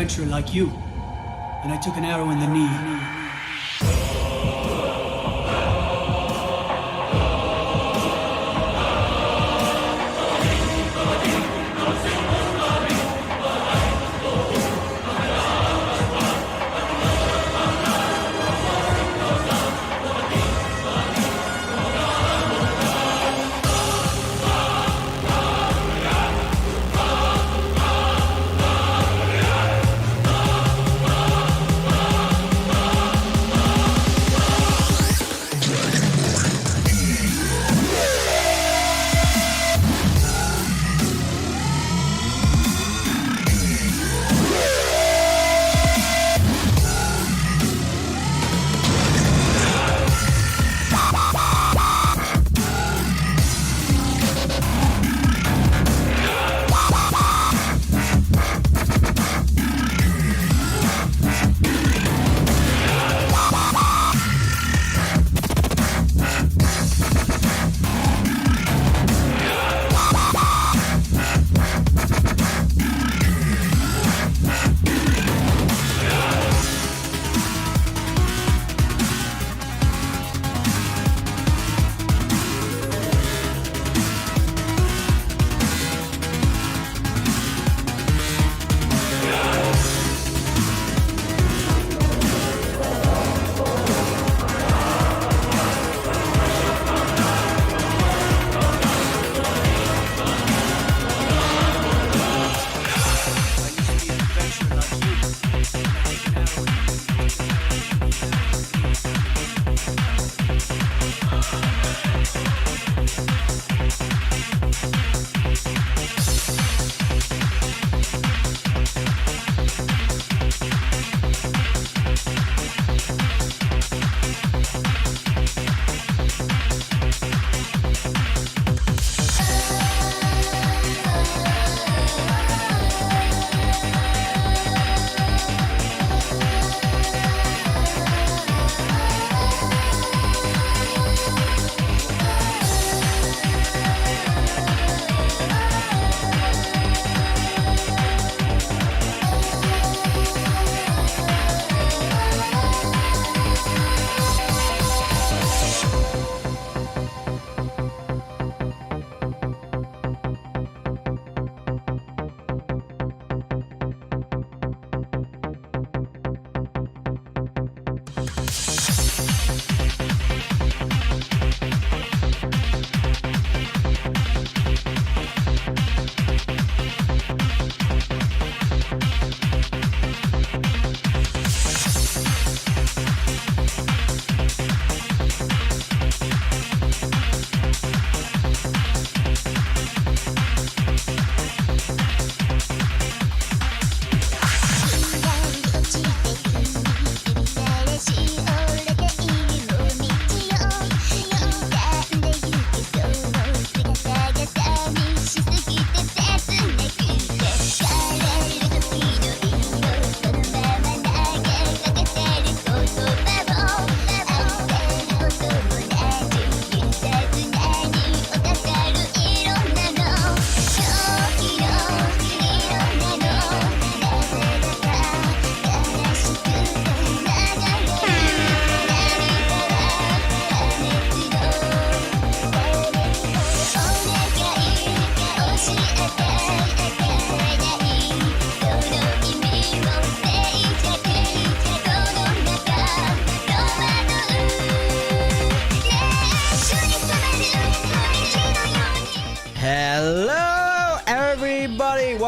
adventurer like you, and I took an arrow in the knee.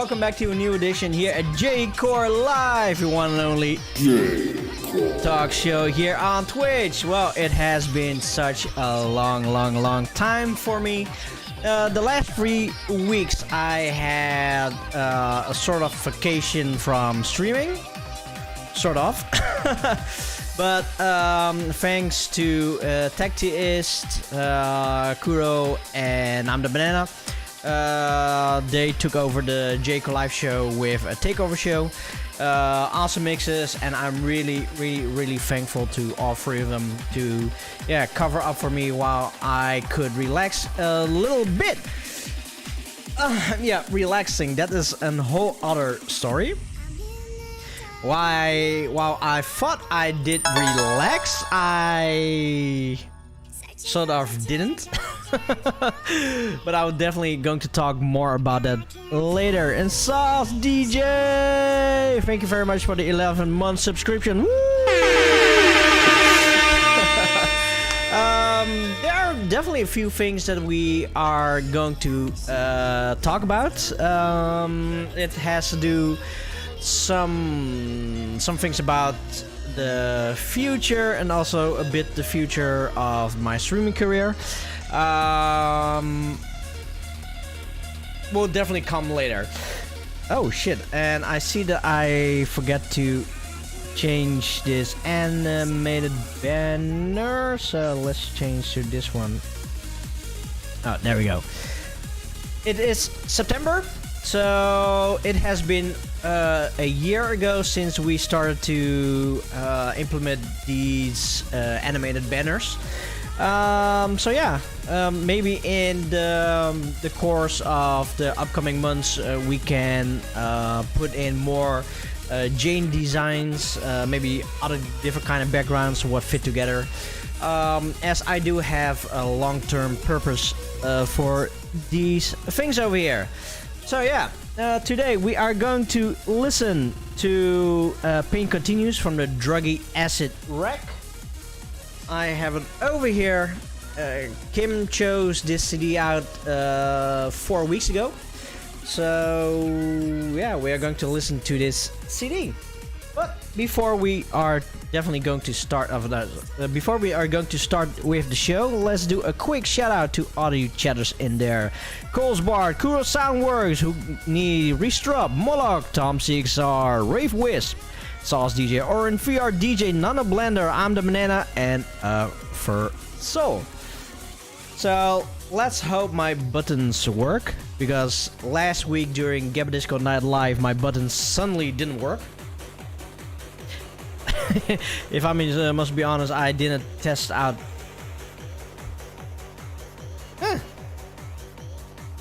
welcome back to a new edition here at J-Core Live, your one and only talk show here on Twitch. Well, it has been such a long time for me. The last 3 weeks I had a sort of vacation from streaming, sort of. But thanks to Tactiist, Kuro, and I'm the Banana, they took over the J-Core Live show with a takeover show. Awesome mixes, and I'm really thankful to all 3 of them to cover up for me while I could relax a little bit. Relaxing, that is a whole other story. While I thought I did relax, I sort of didn't. But I'm definitely going to talk more about that later. And Sauce DJ, thank you very much for the 11-month subscription. Woo! There are definitely a few things that we are going to talk about. It has to do some things about the future and also a bit the future of my streaming career. Will definitely come later. Oh shit, and I see that I forgot to change this animated banner, so let's change to this one. Oh, there we go. It is September, so it has been a year ago since we started to implement these animated banners. Maybe in the course of the upcoming months we can put in more Jane designs, maybe other different kind of backgrounds what fit together, as I do have a long-term purpose for these things over here. So today we are going to listen to Pain Continues from the Druggy Acid Wreck. I have it over here. Kim chose this CD out 4 weeks ago. So we are going to listen to this CD. But before we are definitely going to start before we are going to start with the show, let's do a quick shout out to all you chatters in there. Coles Bard, Kuro Soundworks, Hookney, Restrup, Moloch, Tom CXR, Rave Wisp, Sauce DJ, Orin VR DJ, Nana Blender, I'm the Banana, and for Soul. So let's hope my buttons work, because last week during Gabba Disco Night Live my buttons suddenly didn't work. If I must be honest, I didn't test out.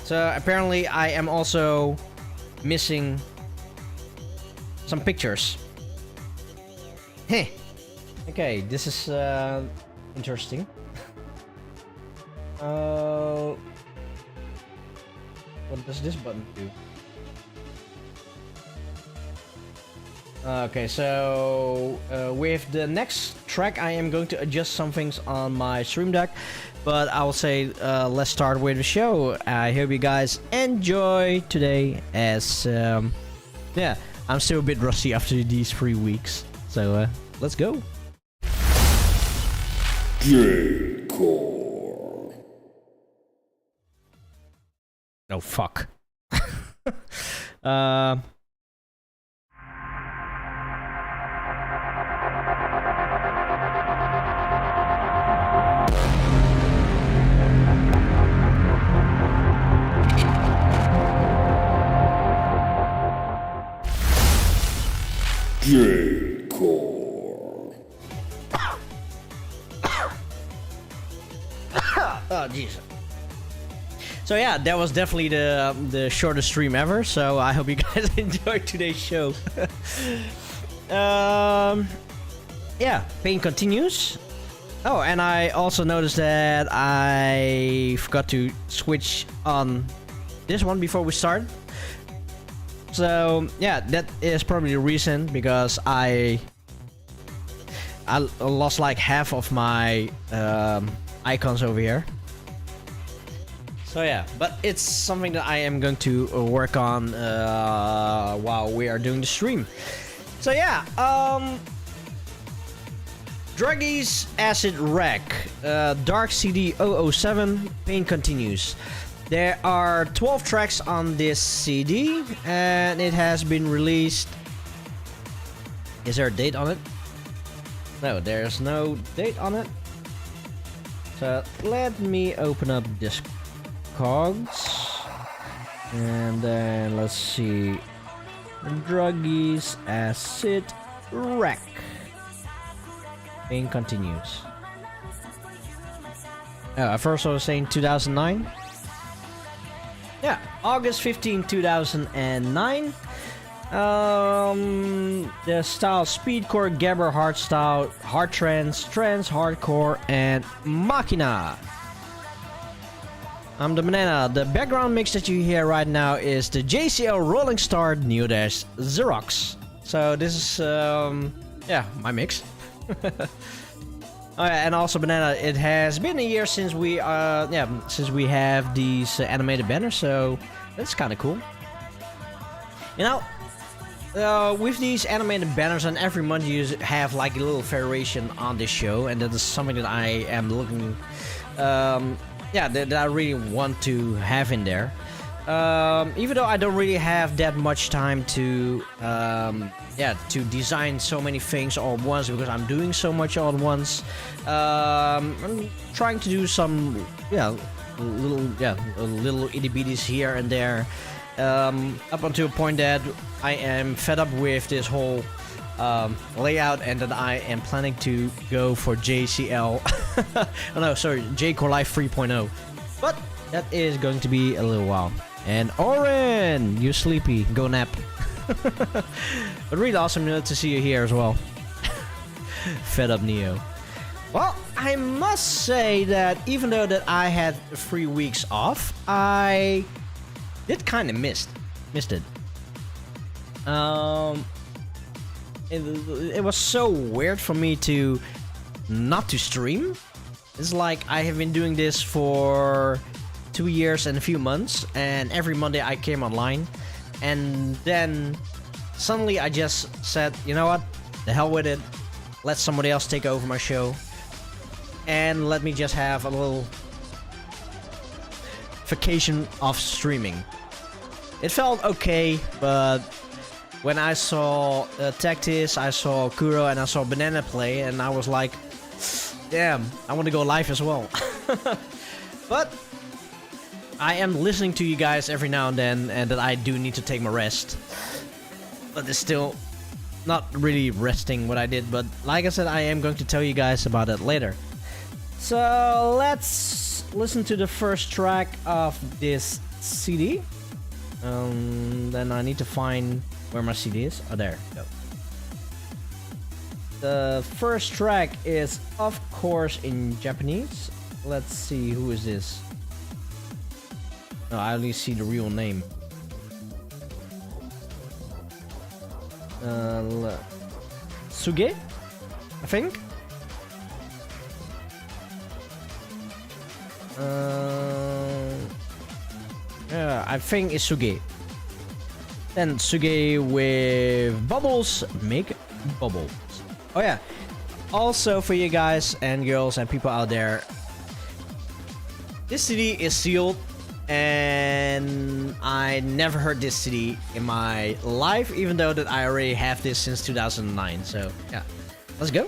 So apparently I am also missing some pictures. Okay, this is interesting. What does this button do? Okay, so with the next track I am going to adjust some things on my stream deck, but I will say let's start with the show. I hope you guys enjoy today, as I'm still a bit rusty after these 3 weeks, so let's go. J-Core. Oh fuck. J-Core. Oh jeez. So that was definitely the shortest stream ever. So I hope you guys enjoyed today's show. Pain Continues. Oh, and I also noticed that I forgot to switch on this one before we start. So that is probably the reason, because I lost like half of my icons over here. So yeah, but it's something that I am going to work on while we are doing the stream. So yeah, Druggy's Acid Wreck, Dark CD 007, Pain Continues. There are 12 tracks on this CD, and it has been released. Is there a date on it? No, there's no date on it. So let me open up Discogs, and then let's see, Druggy's Acid Wreck. Pain Continues. Oh, at first I was saying 2009. Yeah, August 15, 2009. The style speedcore, gabber, hardstyle, hard trance, hardcore, and machina. I'm the Banana. The background mix that you hear right now is the JCL Rolling Star Neodash Zerox. So this is yeah, my mix. Oh yeah, and also Banana, it has been a year since we since we have these animated banners, so that's kind of cool. You know, with these animated banners, and every month you have like a little variation on this show, and that is something that I am looking that I really want to have in there. Even though I don't really have that much time to to design so many things all at once, because I'm doing so much all at once. I'm trying to do some little itty bitties here and there, up until a point that I am fed up with this whole layout, and that I am planning to go for JCL. Oh no, sorry, J-Core Life 3.0. But that is going to be a little while. And Oren, you sleepy, go nap. But really awesome to see you here as well. Fed up Neo. Well, I must say that even though that I had 3 weeks off, I did kind of missed it. It was so weird for me to not to stream. It's like I have been doing this for 2 years and a few months, and every Monday I came online, and then suddenly I just said, you know what, the hell with it, let somebody else take over my show, and let me just have a little vacation of streaming. It felt okay, but when I saw Tactis, I saw Kuro, and I saw Banana play, and I was like, damn, I want to go live as well. But I am listening to you guys every now and then, and that I do need to take my rest. But it's still not really resting what I did, but like I said, I am going to tell you guys about it later. So let's listen to the first track of this CD. Then I need to find where my CD is. Oh, there. Go. The first track is, of course, in Japanese. Let's see, who is this? No, I only see the real name. Suge, I think. Yeah, I think it's Suge. Then Suge with Bubbles, make bubbles. Oh yeah. Also for you guys and girls and people out there, this CD is sealed, and I never heard this CD in my life, even though that I already have this since 2009. So yeah, let's go.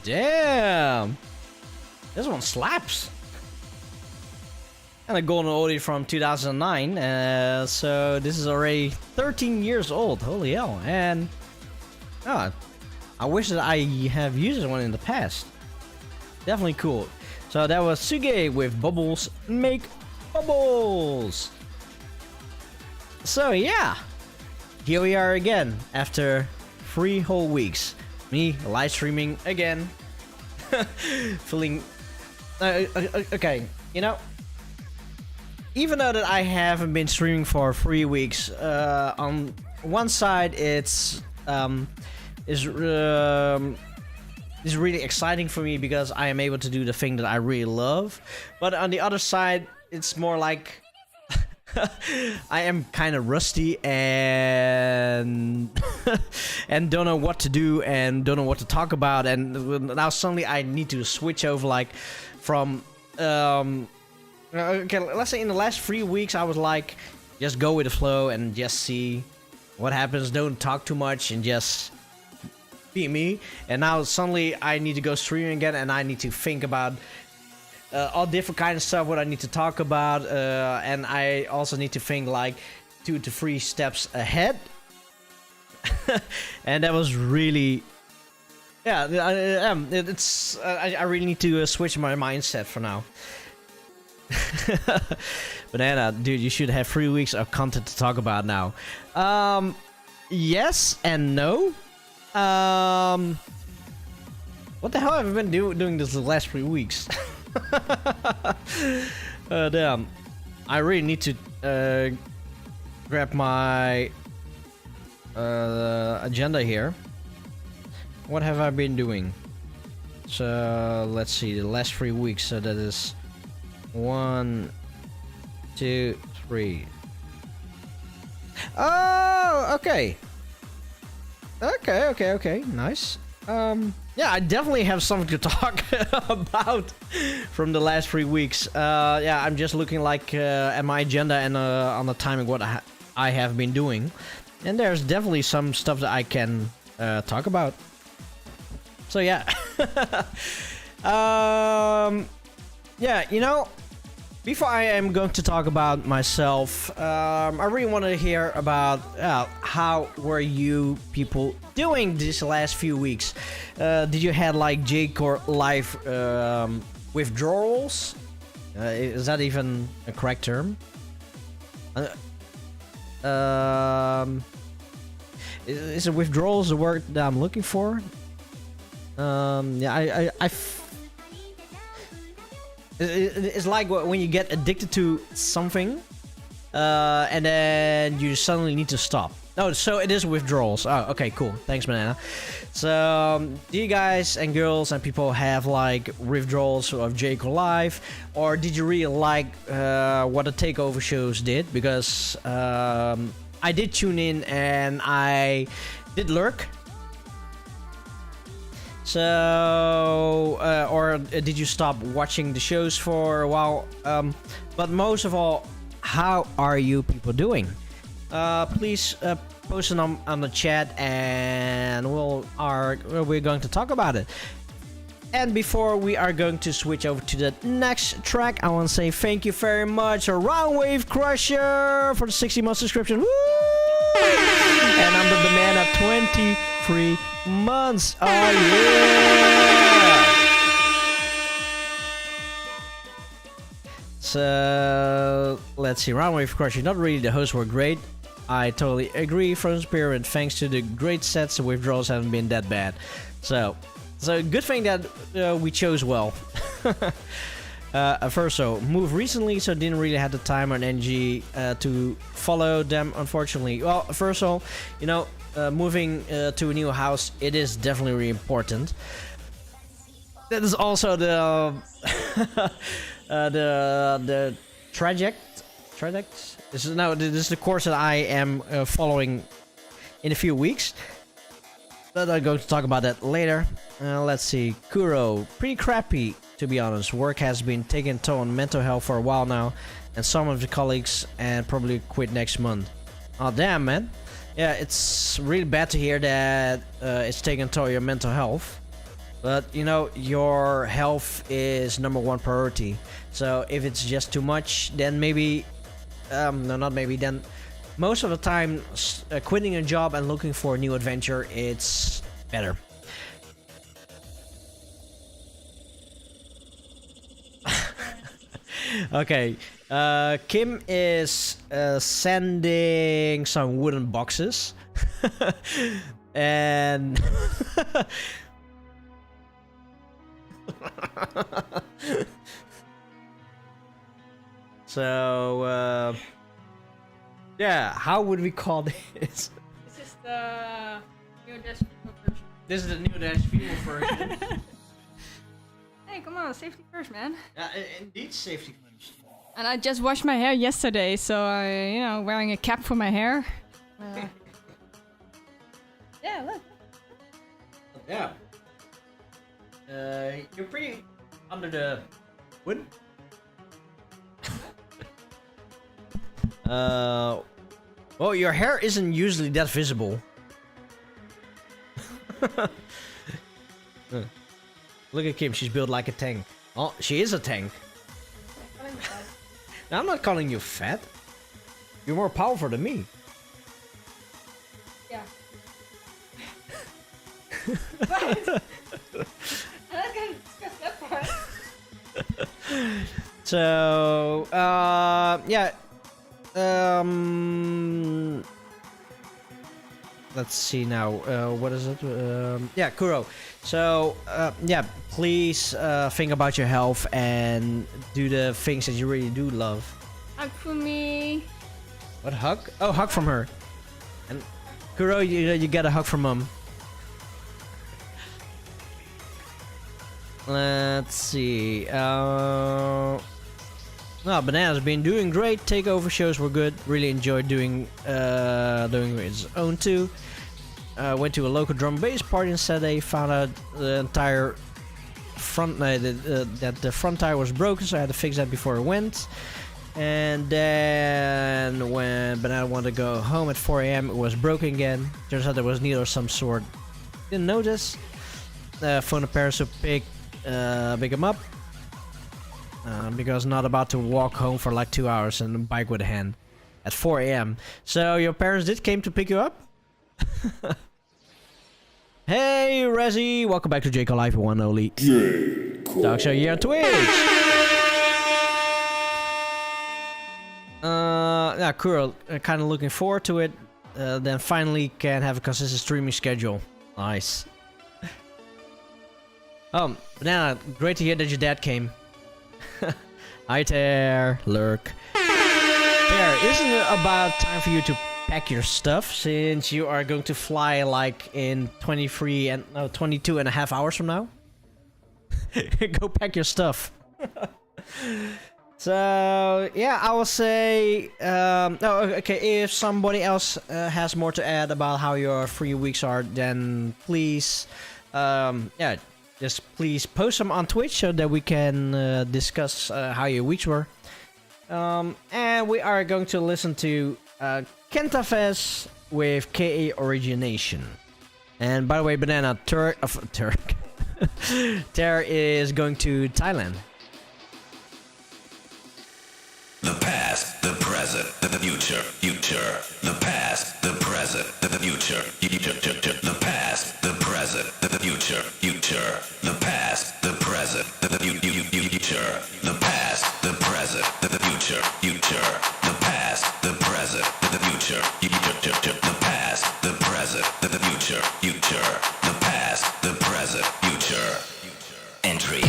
damn. This one slaps. And a golden oldie from 2009. So this is already 13 years old. Holy hell. And I wish that I have used one in the past. Definitely cool. So that was Suge with Bubbles Make Bubbles. So yeah, here we are again after 3 whole weeks. Me live streaming again. Feeling okay, you know, even though that I haven't been streaming for 3 weeks, on one side it's really exciting for me because I am able to do the thing that I really love, but on the other side it's more like I am kind of rusty and and don't know what to do and don't know what to talk about, and now suddenly I need to switch over like from okay, let's say in the last 3 weeks I was like, just go with the flow and just see what happens, don't talk too much and just be me. And now suddenly I need to go streaming again and I need to think about all different kind of stuff what I need to talk about, and I also need to think like 2 to 3 steps ahead. And that was really, yeah, I really need to switch my mindset for now. Banana, dude, you should have 3 weeks of content to talk about now. Yes and no. What the hell have I been doing this the last 3 weeks? Damn, I really need to grab my agenda here. What have I been doing? So let's see, the last 3 weeks. So that is 1, 2, 3. Oh, okay. Okay, nice. Yeah, I definitely have something to talk about from the last 3 weeks. Yeah, I'm just looking like at my agenda and on the timing what I have been doing, and there's definitely some stuff that I can talk about. So yeah, yeah, you know, before I am going to talk about myself, I really want to hear about how were you people doing these last few weeks. Did you had like J-Core live withdrawals? Is that even a correct term? Is it withdrawals the word that I'm looking for? Yeah, it's like when you get addicted to something, and then you suddenly need to stop. Oh, so it is withdrawals. Oh, okay, cool. Thanks, Banana. So, do you guys and girls and people have like withdrawals of J-Core Live, or did you really like what the takeover shows did? Because I did tune in and I did lurk. So, or did you stop watching the shows for a while? But most of all, how are you people doing? Please post it on the chat, and we're going to talk about it. And before we are going to switch over to the next track, I want to say thank you very much, Roundwave Crusher, for the 60-month subscription. Woo! And I'm the Banana 23 months. Oh yeah! So let's see, Roundwave Crusher. Not really, the hosts were great. I totally agree. Frozen Spirit, thanks to the great sets, the withdrawals haven't been that bad. So good thing that we chose well. First, so moved recently, so didn't really have the time or energy to follow them, unfortunately. Well, first of all, you know, moving to a new house, it is definitely really important. That is also the the traject. This is the course that I am following in a few weeks. But I'm going to talk about that later. Let's see, Kuro, pretty crappy to be honest. Work has been taking a toll on mental health for a while now, and some of the colleagues and probably quit next month. Oh damn, man. Yeah, it's really bad to hear that it's taking a toll on your mental health. But you know, your health is number one priority. So if it's just too much, then maybe, no, not maybe. Then most of the time, quitting a job and looking for a new adventure, it's better. Okay, Kim is sending some wooden boxes, and so yeah, how would we call this? This is the Neodash female version. This is the Neodash female version. Hey, come on, safety first, man. Indeed, safety first. And I just washed my hair yesterday, so I, wearing a cap for my hair. Yeah, look. Yeah. You're pretty under the wood. Well, your hair isn't usually that visible. Look at Kim, she's built like a tank. Oh, she is a tank. Now, I'm not calling you fat. You're more powerful than me. Yeah. But I'm not gonna discuss that part. So, yeah. Let's see now. What is it? Yeah, Kuro. So, yeah, please think about your health and do the things that you really do love. Hug for me. What, hug? Oh, hug from her. And Kuro, you get a hug from mom. Let's see. Banana's been doing great. Takeover shows were good. Really enjoyed doing his own too. Went to a local drum and bass party on Saturday. Found out the entire front that the front tire was broken, so I had to fix that before I went. And then when Banana wanted to go home at 4 a.m., it was broken again. Turns out there was needle of some sort. Didn't notice. Phoned the parents to pick him up. Because not about to walk home for like 2 hours and bike with a hand at 4 a.m. So your parents did came to pick you up? Hey Rezzy, welcome back to J. Life One Only Dog Show here on Twitch. Yeah, Kuro, kind of looking forward to it. Then finally can have a consistent streaming schedule. Nice. Banana, great to hear that your dad came. Hi there, Lurk. There, isn't it about time for you to pack your stuff, since you are going to fly like in 22 and a half hours from now? Go pack your stuff. So yeah, I will say okay, if somebody else has more to add about how your 3 weeks are, then please yeah, just please post them on Twitch so that we can discuss how your weeks were. And we are going to listen to Kentafes with KA Origination. And by the way, Banana, Ter is going to Thailand. The past, the present, the future. The past, the present, the future. The past, the present, the future. The past, the present, the future. The past, the present, the future. The past, the present, the future. The past, the present, the future. The past, the present, future. Entry.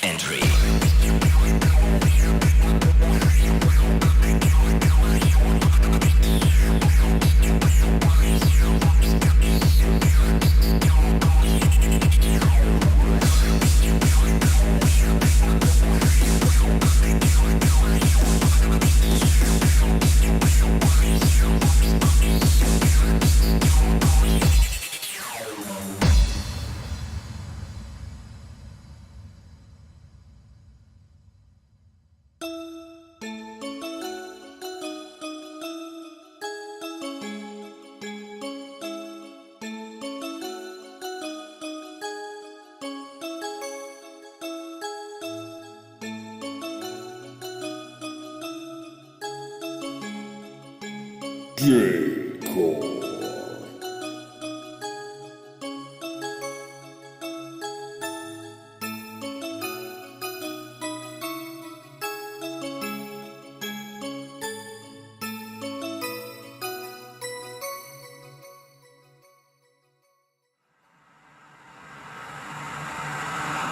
Entry.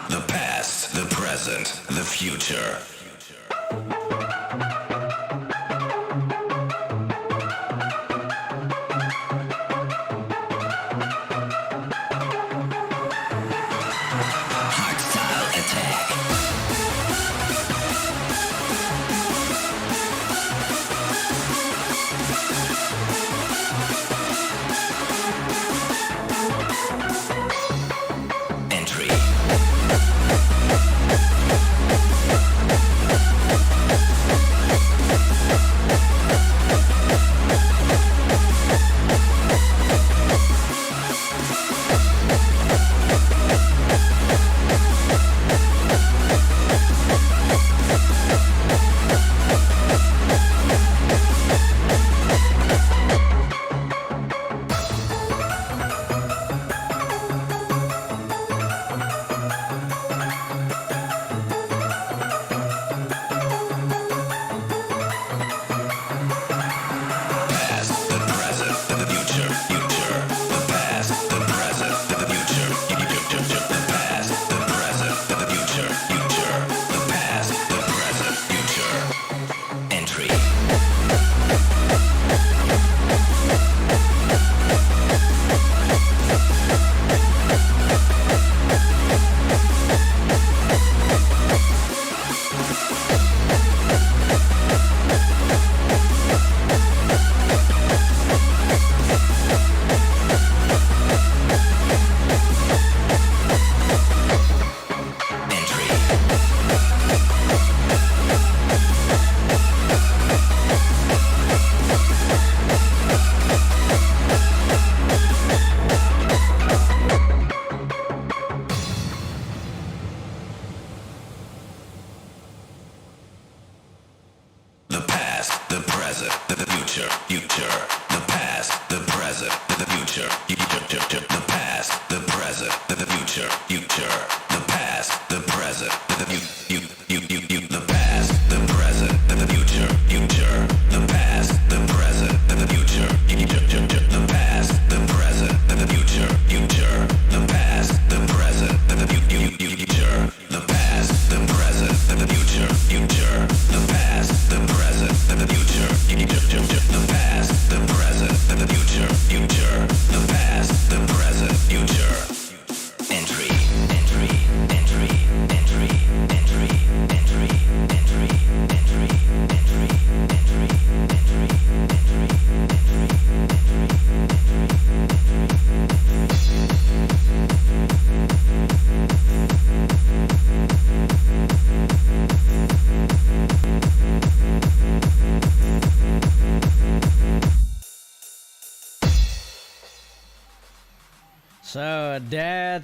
The past, the present, the future. Hardstyle attack. Entry. So that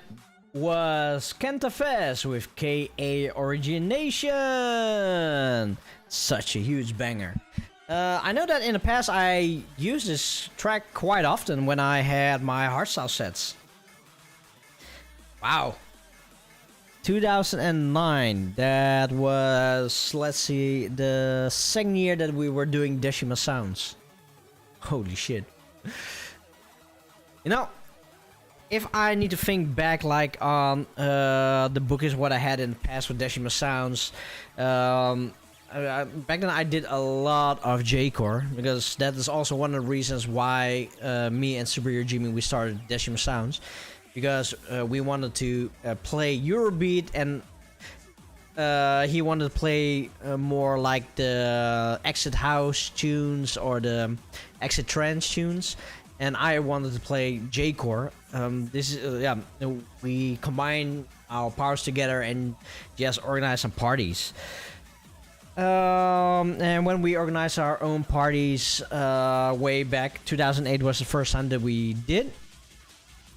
was Kentafest with KA Origination. Such a huge banger. I know that in the past I used this track quite often when I had my hardstyle sets. Wow. 2009, that was, let's see, the second year that we were doing Decima Sounds. Holy shit. You know, if I need to think back, like on the book is what I had in the past with Decima Sounds. Back then I did a lot of J-Core, because that is also one of the reasons why me and Superior Jimmy we started Decima Sounds, because we wanted to play Eurobeat, and he wanted to play more like the Exit House tunes or the Exit Trance tunes, and I wanted to play J-Core. This is we combine our powers together and just organize some parties. And when we organized our own parties way back, 2008 was the first time that we did.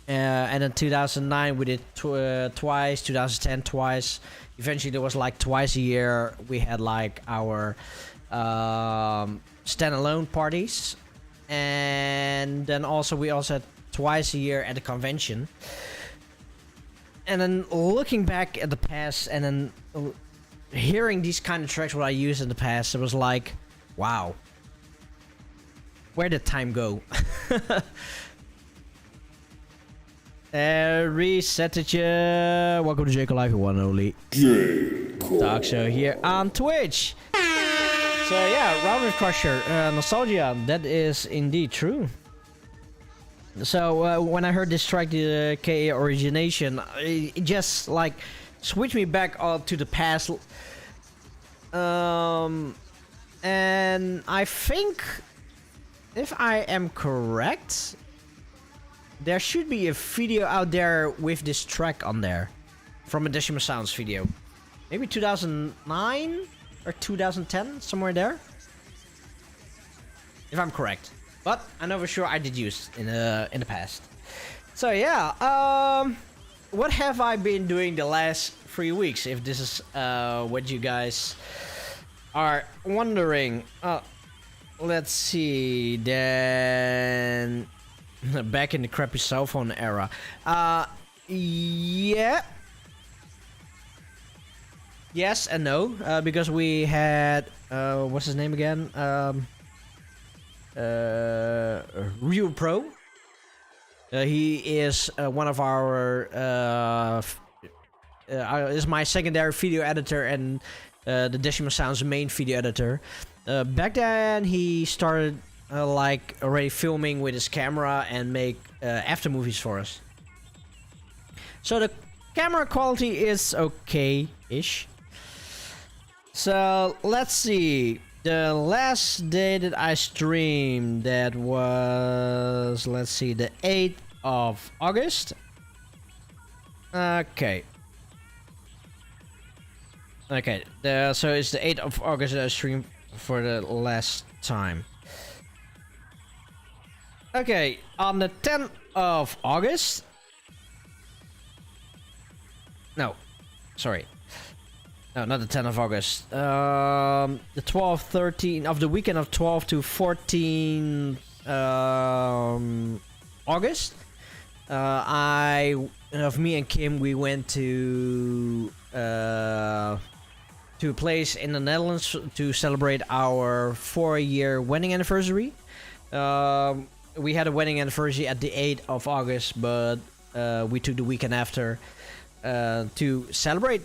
And in 2009 we did twice, 2010 twice. Eventually there was like twice a year we had like our standalone parties. And then we also had twice a year at the convention. And then looking back at the past and then hearing these kind of tracks what I used in the past, it was like, wow, where did time go? Reset it, yeah. Welcome to J-Core Live, your one and only talk show here on Twitch. So yeah, Router Crusher, nostalgia, that is indeed true. So when I heard this track, the KA Origination, it just like switched me back to the past. And I think, if I am correct, there should be a video out there with this track on there, from a Decima Sounds video. Maybe 2009 or 2010, somewhere there, if I'm correct. But I know for sure I did use in the past. So yeah, what have I been doing the last 3 weeks? If this is what you guys are wondering. Let's see. Then back in the crappy cell phone era. Yeah. Yes and no, because we had what's his name again? Real Pro. He is one of our is my secondary video editor and the Decima Sounds main video editor. Back then he started like already filming with his camera and make after movies for us. So the camera quality is okay-ish. So let's see. The last day that I streamed, that was, let's see, the 8th of August. Okay. Okay, so it's the 8th of August that I streamed for the last time. Okay, on the 10th of August. No, sorry. No, not the 10th of August. The 12th, 13th of the weekend of 12 to 14 August. Me and Kim, we went to a place in the Netherlands to celebrate our 4-year wedding anniversary. We had a wedding anniversary at the 8th of August, but we took the weekend after to celebrate.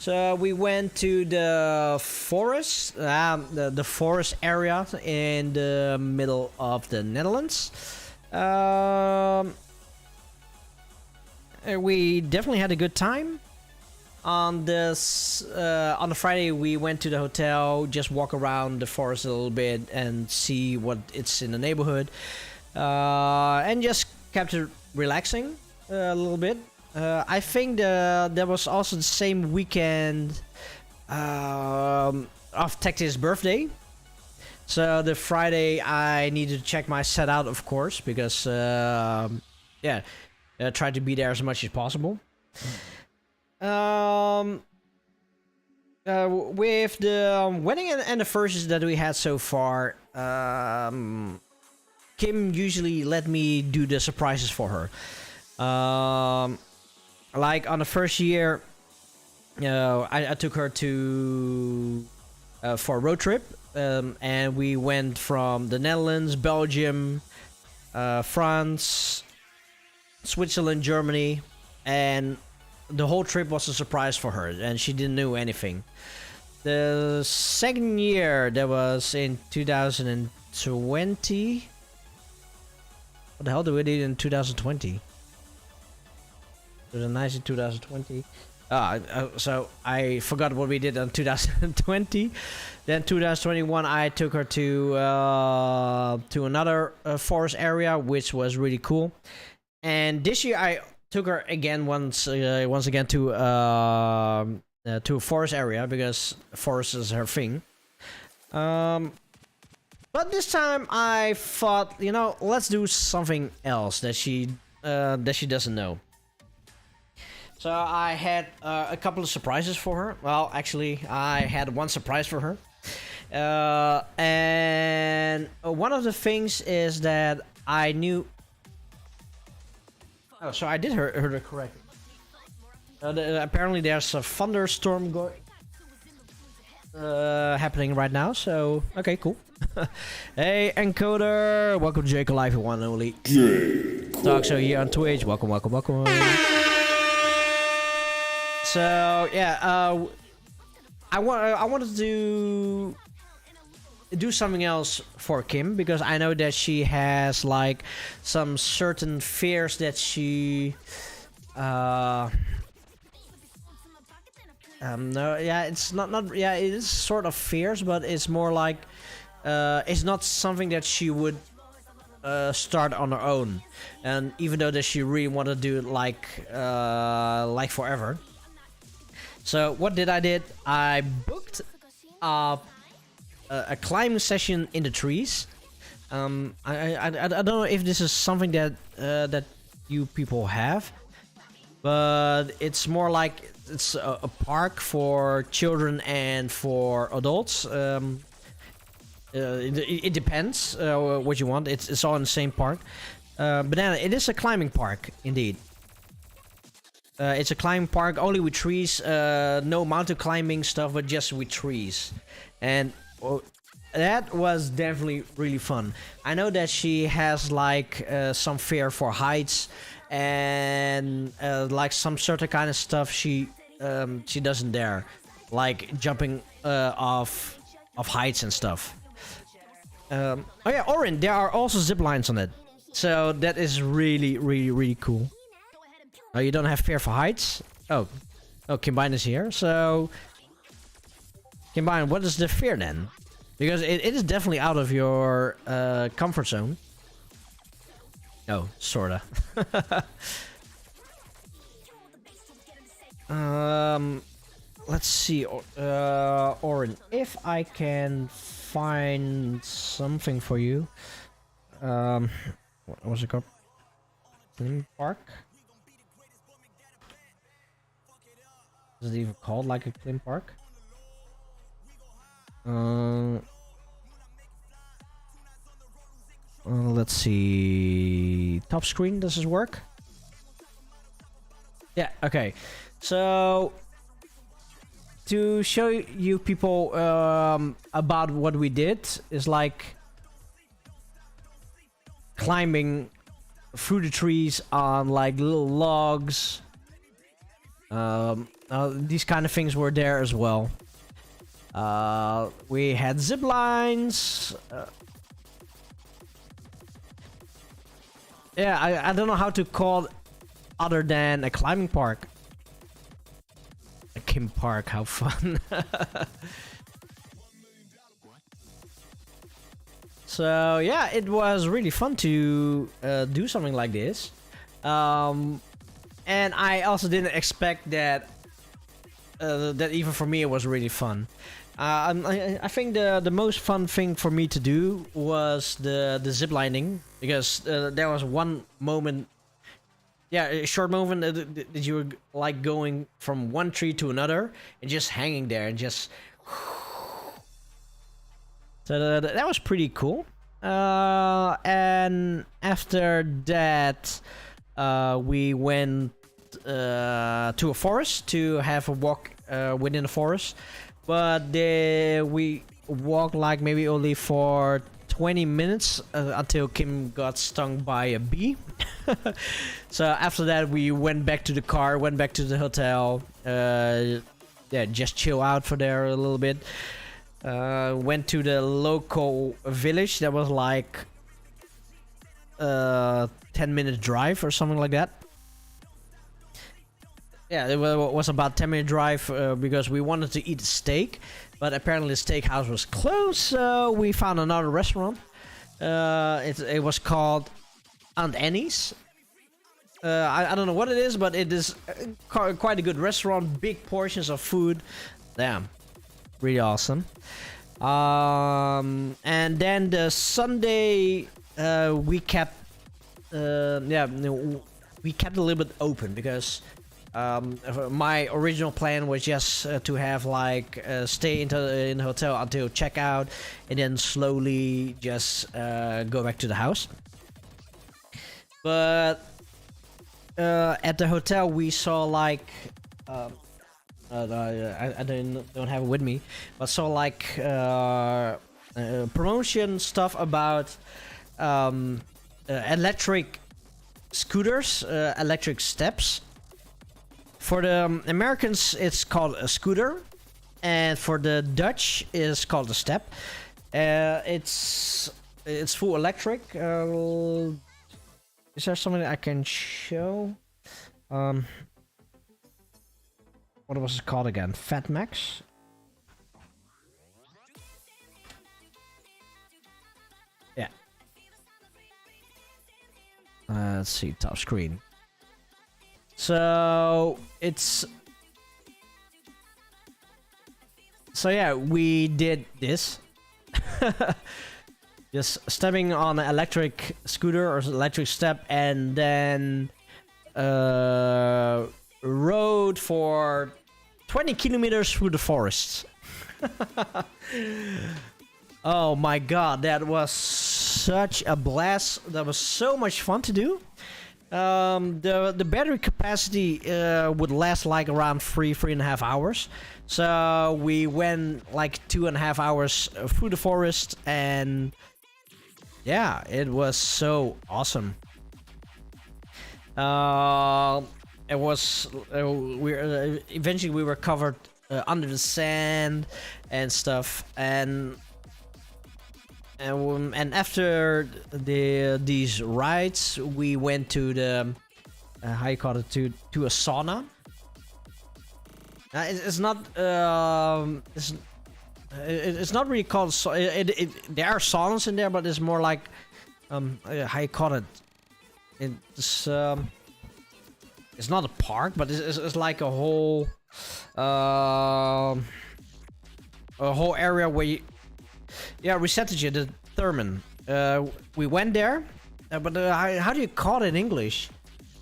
So we went to the forest, the forest area in the middle of the Netherlands. We definitely had a good time. On the Friday, we went to the hotel, just walk around the forest a little bit and see what it's in the neighborhood, and just kept it relaxing a little bit. I think there was also the same weekend of Tactic's birthday. So the Friday I needed to check my set out, of course, because try to be there as much as possible. With the wedding anniversaries that we had so far, Kim usually let me do the surprises for her. Like on the first year, I took her to for a road trip, and we went from the Netherlands, Belgium, France, Switzerland, Germany, and the whole trip was a surprise for her, and she didn't know anything. The second year, that was in 2020. What the hell did we do in 2020? It was nice in 2020. So I forgot what we did in 2020. Then 2021, I took her to another forest area, which was really cool. And this year, I took her again once again to a forest area because forest is her thing. But this time I thought, you know, let's do something else that she doesn't know. So I had a couple of surprises for her. Well, actually, I had one surprise for her. And one of the things is that I knew... Oh, so I did heard it correctly. Apparently there's a thunderstorm happening right now, so... Okay, cool. Hey, Encoder! Welcome to Jake Alive, one and only. Talk so here on Twitch. Welcome. So yeah, I wanted to do something else for Kim because I know that she has like some certain fears that she no, yeah, it's not yeah, it is sort of fears, but it's more like it's not something that she would start on her own, and even though that she really wanted to do it like forever. So what did I did? I booked a climbing session in the trees. I don't know if this is something that that you people have, but it's more like it's a park for children and for adults. It depends what you want. It's all in the same park. But then it is a climbing park indeed. It's a climbing park only with trees, no mountain climbing stuff, but just with trees. And that was definitely really fun. I know that she has like some fear for heights and like some certain kind of stuff she doesn't dare, like jumping off heights and stuff. Oh yeah, Orin, there are also zip lines on it, so that is really cool. Oh, you don't have fear for heights? Oh, Kimbine is here. So, Kimbine, what is the fear then? Because it is definitely out of your comfort zone. Oh, sorta. Let's see, Orin, if I can find something for you. What was it called? Theme park? Is it even called like a theme park? Let's see. Top screen, does this work? Yeah, okay. So, to show you people about what we did is like climbing through the trees on like little logs. These kind of things were there as well. We had zip lines. Yeah, I don't know how to call it other than a climbing park. A Kim Park, how fun. So yeah, it was really fun to do something like this. And I also didn't expect that that even for me it was really fun. I think the most fun thing for me to do was the zip lining, because there was one moment, yeah, a short moment that you were like going from one tree to another and just hanging there and just. So that was pretty cool. And after that, we went to a forest to have a walk within the forest, but we walked like maybe only for 20 minutes until Kim got stung by a bee. So after that, we went back to the car, went back to the hotel. Yeah, just chill out for there a little bit. Went to the local village that was like 10-minute drive or something like that. Yeah, it was about 10-minute drive because we wanted to eat a steak, but apparently the steakhouse was closed, so we found another restaurant. It was called Aunt Annie's. I don't know what it is, but it is quite a good restaurant, big portions of food. Damn, really awesome. And then the Sunday we kept we kept a little bit open because my original plan was just to have like stay in the hotel until checkout and then slowly just go back to the house. But at the hotel we saw like I don't have it with me, but saw like promotion stuff about electric scooters, electric steps. For the Americans, it's called a scooter, and for the Dutch, it's called a step. It's full electric. Is there something I can show? What was it called again? Fat Max? Yeah. Let's see, top screen. So yeah, we did this. Just stepping on an electric scooter or electric step, and then rode for 20 kilometers through the forests. Oh my god, that was such a blast. That was so much fun to do. The battery capacity would last like around 3.5 hours. So we went like 2.5 hours through the forest, and yeah, it was so awesome. It was eventually we were covered under the sand and stuff, and after these rides, we went to the how you call it, to a sauna. It's not it's not really called there are saunas in there, but it's more like how you call it. It's not a park, but it's like a whole area where you. Yeah, Resettage, the Thurman. We went there, but how do you call it in English?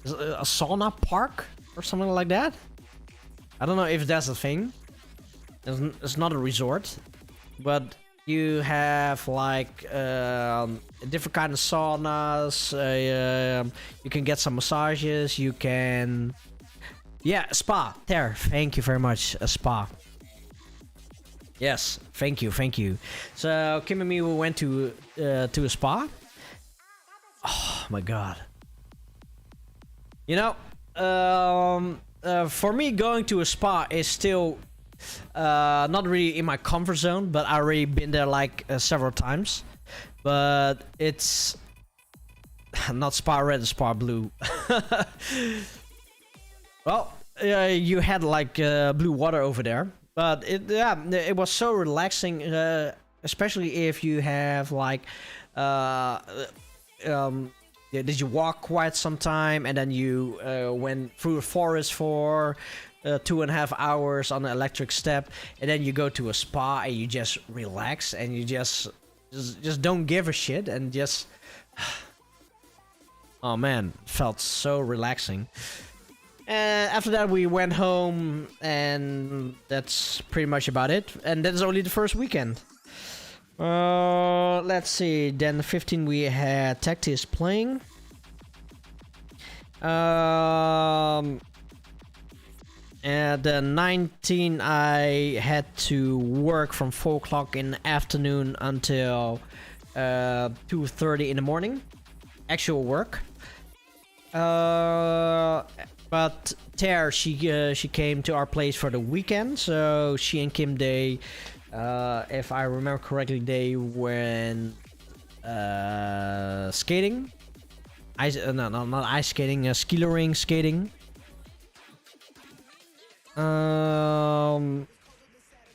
Is it a sauna park or something like that? I don't know if that's a thing. It's not a resort, but you have like different kind of saunas. You can get some massages. You can, yeah, spa. There, thank you very much. A spa. Yes, thank you. So Kim and me, we went to a spa. Oh my god! You know, for me, going to a spa is still not really in my comfort zone. But I already been there like several times. But it's not spa red, it's spa blue. Well, you had like blue water over there. But it was so relaxing, especially if you have like, did you walk quite some time and then you went through a forest for 2.5 hours on an electric step, and then you go to a spa and you just relax and you just don't give a shit and just, oh man, felt so relaxing. And after that, we went home, and that's pretty much about it. And that's only the first weekend. Let's see. Then the 15 we had Tactis playing. And the 19 I had to work from 4 o'clock in the afternoon until 2:30 in the morning, actual work. But Ter, she came to our place for the weekend, so she and Kim, they, if I remember correctly, they went skating. No, not ice skating, skilering skating.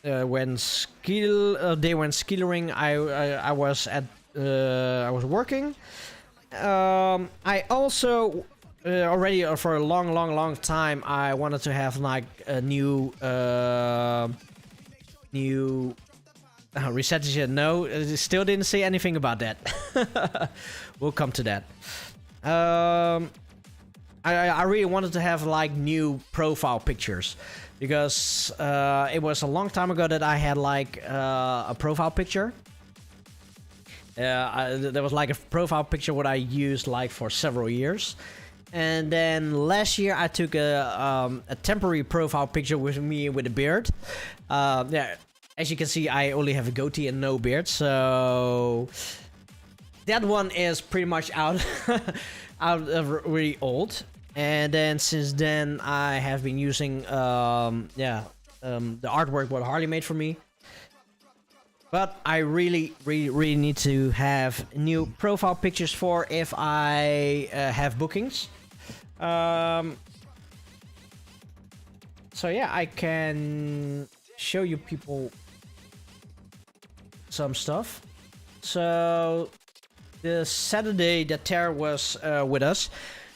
They went skilering. I was working. I also already for a long time I wanted to have like a new reset. No, still didn't say anything about that. We'll come to that. I really wanted to have like new profile pictures, because it was a long time ago that I had like a profile picture. There was like a profile picture what I used like for several years, and then last year I took a temporary profile picture with me with a beard. Yeah, as you can see, I only have a goatee and no beard, so that one is pretty much out. Really old. And then since then I have been using the artwork what Harley made for me. But I really need to have new profile pictures for if I have bookings. So yeah, I can show you people some stuff. So the Saturday that Ter was with us,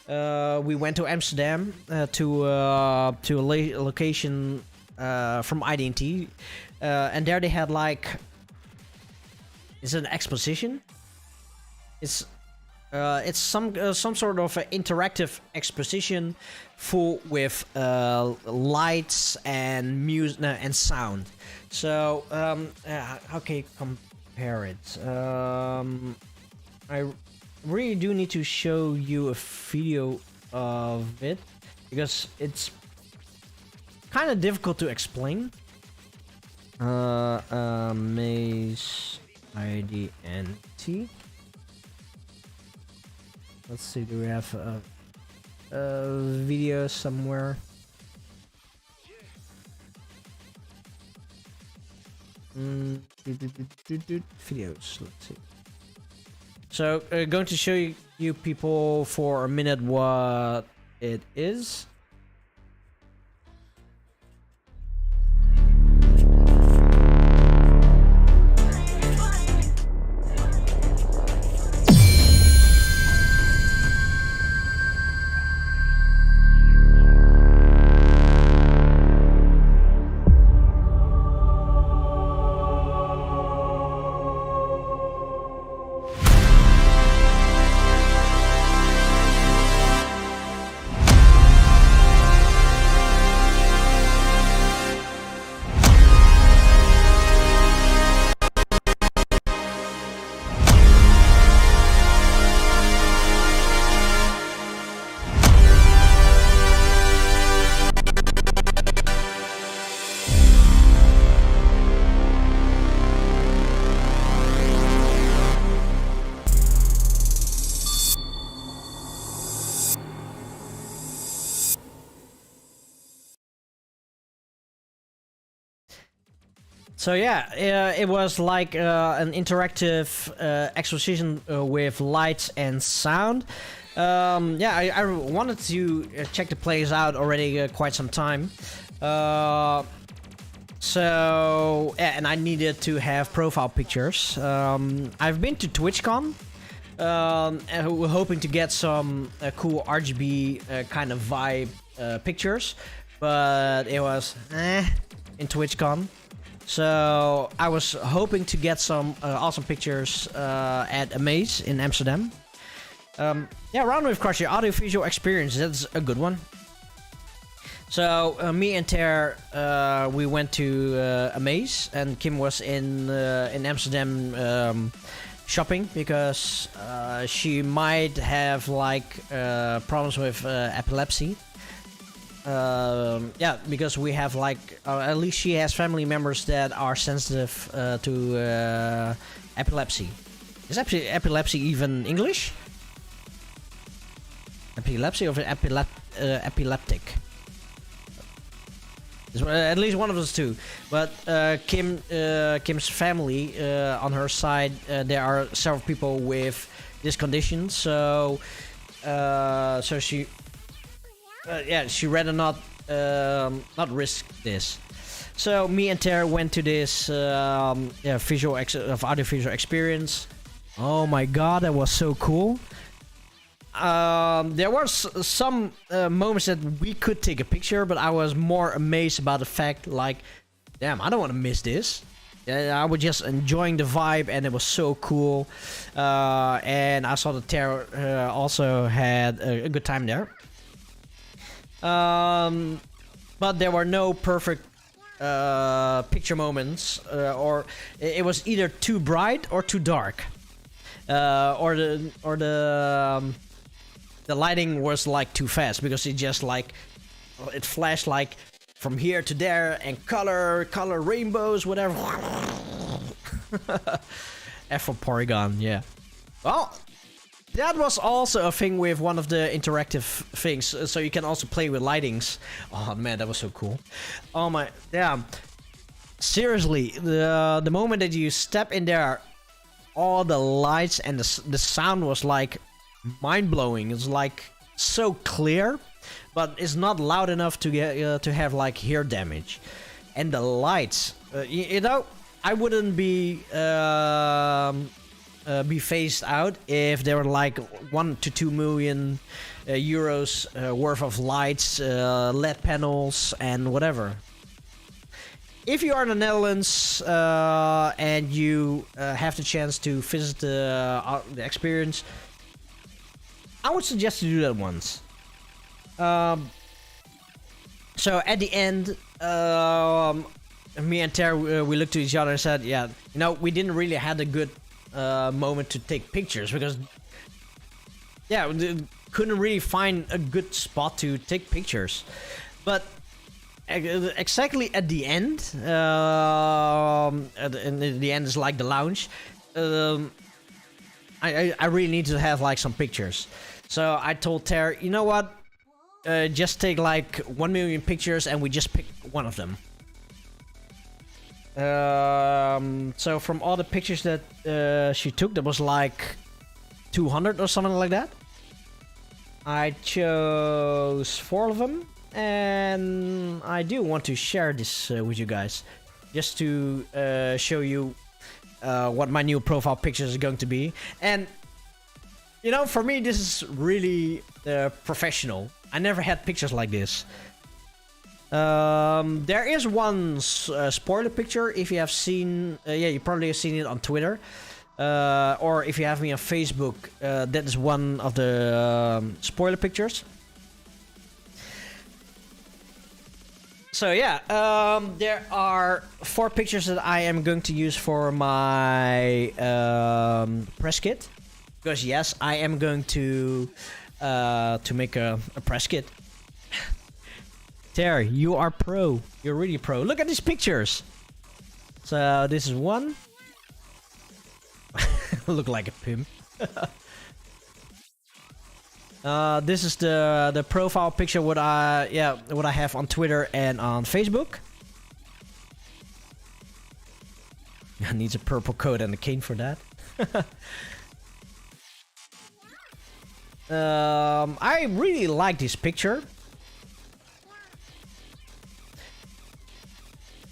we went to Amsterdam to a location from IDT, and there they had like, it's an exposition. It's some sort of interactive exposition full with lights and music and sound. So how can you compare it? I really do need to show you a video of it, because it's kind of difficult to explain. Maze IDNT. Let's see, do we have a video somewhere? Videos, let's see. So, going to show you people for a minute what it is. So yeah, it was like an interactive exposition with lights and sound. Yeah, I wanted to check the place out already quite some time. So yeah, and I needed to have profile pictures. I've been to TwitchCon, hoping to get some cool RGB kind of vibe pictures, but it was in TwitchCon. So I was hoping to get some awesome pictures at Amaze in Amsterdam. Yeah, Roundwave Crusher audio-visual experience, that's a good one. So me and Ter, we went to Amaze, and Kim was in Amsterdam shopping because she might have like problems with epilepsy. Yeah, because we have like at least she has family members that are sensitive to epilepsy. Is epilepsy even English? Epilepsy or epileptic? It's, at least one of those two. But Kim's family, on her side, there are several people with this condition. So she, she rather not risk this. So me and Tara went to this audiovisual experience. Oh my god, that was so cool. There were some moments that we could take a picture, but I was more amazed about the fact, like, damn, I don't want to miss this. I was just enjoying the vibe, and it was so cool. And I saw that Tara also had a good time there. But there were no perfect picture moments, or it was either too bright or too dark, or the lighting was like too fast, because it just like it flashed like from here to there, and color rainbows, whatever. F for Porygon, yeah. Well, that was also a thing with one of the interactive things, so you can also play with lightings. Oh man, that was so cool. Oh my, damn. Seriously, the moment that you step in there, all the lights and the sound was like mind-blowing. It's like so clear, but it's not loud enough to get to have like ear damage. And the lights, you know, I wouldn't be phased out if there were like 1 to 2 million euros worth of lights, LED panels, and whatever. If you are in the Netherlands and you have the chance to visit the experience, I would suggest to do that once. So at the end, me and Tara, we looked to each other and said, yeah, you know, we didn't really have a good moment to take pictures, because yeah, we couldn't really find a good spot to take pictures. But exactly at the end, and the end is like the lounge, I really need to have like some pictures. So I told Tara, you know what, just take like 1 million pictures, and we just pick one of them. So from all the pictures that she took, there was like 200 or something like that. I chose 4 of them, and I do want to share this with you guys, just to show you what my new profile pictures are going to be. And you know, for me, this is really professional. I never had pictures like this. There is one spoiler picture. If you have seen, yeah, you probably have seen it on Twitter, or if you have me on Facebook, that is one of the spoiler pictures. So yeah, there are 4 pictures that I am going to use for my press kit, because yes, I am going to make a press kit. Terry, you are pro. You're really pro. Look at these pictures. So this is one. Look like a pimp. This is the profile picture what I have on Twitter and on Facebook. Needs a purple coat and a cane for that. I really like this picture.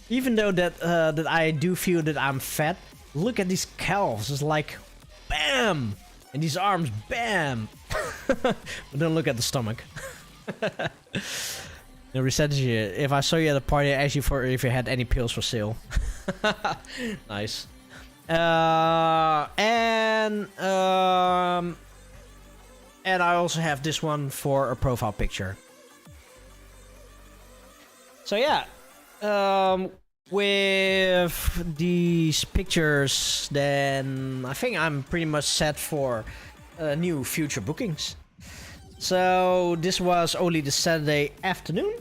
Even though that I do feel that I'm fat, look at these calves. It's like, bam, and these arms, bam. But don't look at the stomach. The reset you. If I saw you at a party, I asked you for if you had any pills for sale. Nice. And I also have this one for a profile picture. So yeah. With these pictures, then I think I'm pretty much set for new future bookings. So this was only the Saturday afternoon.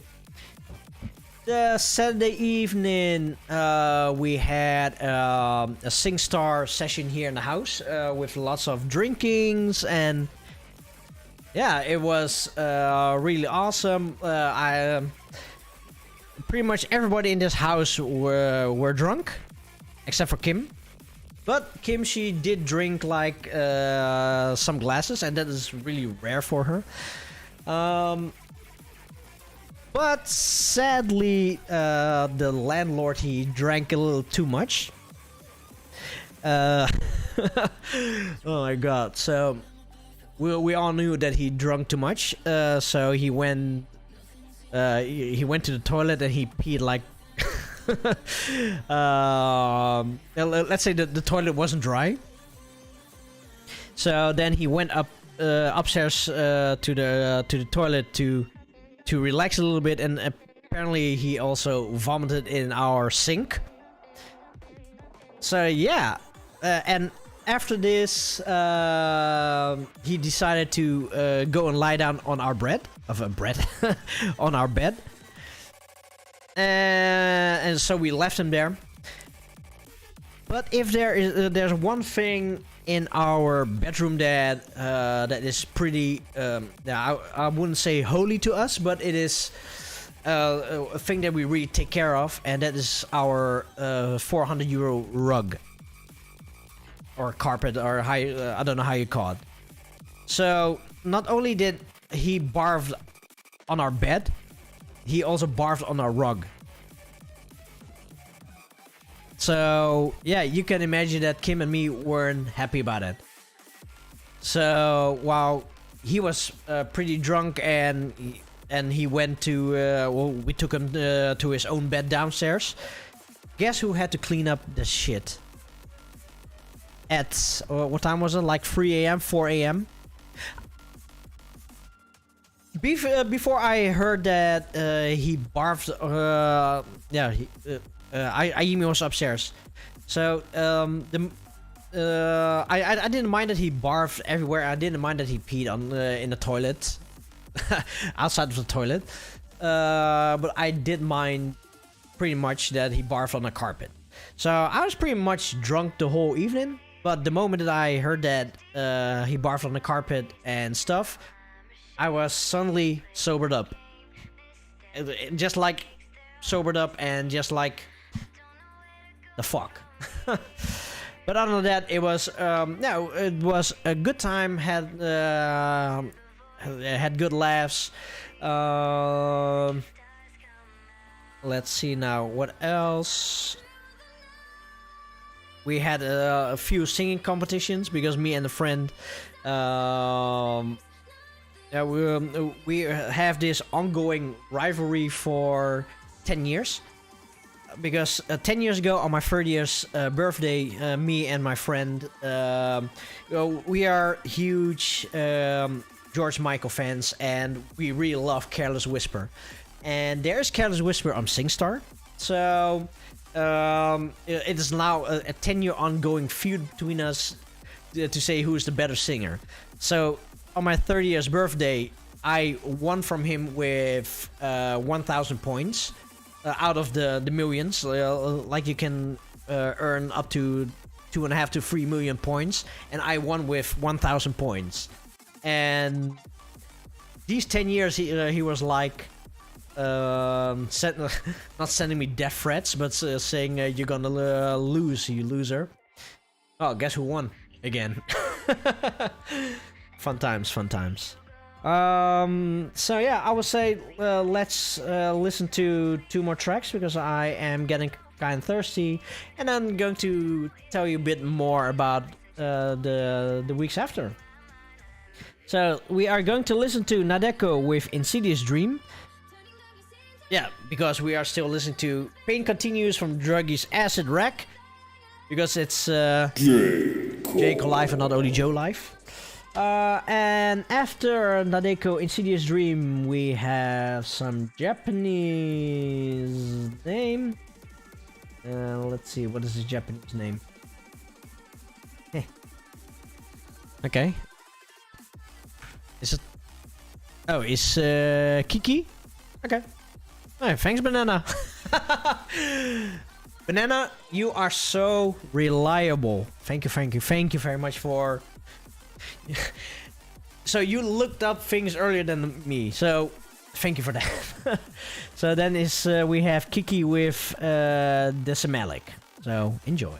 The Saturday evening, we had a SingStar session here in the house with lots of drinkings, and yeah, it was really awesome. Pretty much everybody in this house were drunk, except for Kim. But Kim, she did drink like some glasses, and that is really rare for her. But sadly, the landlord, he drank a little too much. Oh my god! So we all knew that he drank too much. So he went to the toilet and he peed like. Let's say the toilet wasn't dry. So then he went upstairs to the toilet to relax a little bit, and apparently he also vomited in our sink. So yeah, and after this, he decided to go and lie down on our on our bed, and so we left him there. But if there's one thing in our bedroom that is pretty, I wouldn't say holy to us, but it is a thing that we really take care of, and that is our €400 rug or carpet, or I don't know how you call it. So not only did he barf on our bed, he also barfed on our rug. So yeah, you can imagine that Kim and me weren't happy about it. So while he was pretty drunk and he went to we took him to his own bed downstairs. Guess who had to clean up the shit? At what time was it? Like 3 a.m., 4 a.m. Before I heard that he barfed, Ayumi was upstairs, so I didn't mind that he barfed everywhere. I didn't mind that he peed on in the toilet, outside of the toilet, but I did mind pretty much that he barfed on the carpet. So I was pretty much drunk the whole evening, but the moment that I heard that he barfed on the carpet and stuff, I was suddenly sobered up. Just like sobered up and just like the fuck. But other than that, it was it was a good time. Had good laughs. Let's see now what else. We had a few singing competitions because me and a friend we have this ongoing rivalry for 10 years. Because 10 years ago, on my 30th birthday, me and my friend, we are huge George Michael fans, and we really love Careless Whisper. And there's Careless Whisper on SingStar. So it is now a 10-year ongoing feud between us to say who is the better singer. So on my 30th birthday, I won from him with 1,000 points. Out of the millions, like you can earn up to 2.5 to 3 million points, and I won with 1,000 points. And these 10 years, he was like, not sending me death threats, but saying you're gonna lose, you loser. Oh, guess who won again? Fun times, fun times. So yeah, I would say let's listen to 2 more tracks because I am getting kind of thirsty, and I'm going to tell you a bit more about the weeks after. So we are going to listen to Nadeko with Insidious Dream. Yeah, because we are still listening to Pain Continues from Druggy's Acid Wreck, because it's Jake Live and not only Joe Live. And after Nadeko Insidious Dream, we have some Japanese name. Let's see, what is the Japanese name? Okay. Is it? Oh, it's Kiki? Okay. Hey, thanks, Banana. Banana, you are so reliable. Thank you, thank you, thank you very much for... So you looked up things earlier than me, so thank you for that. So then we have Kiki with the Semelic. So enjoy.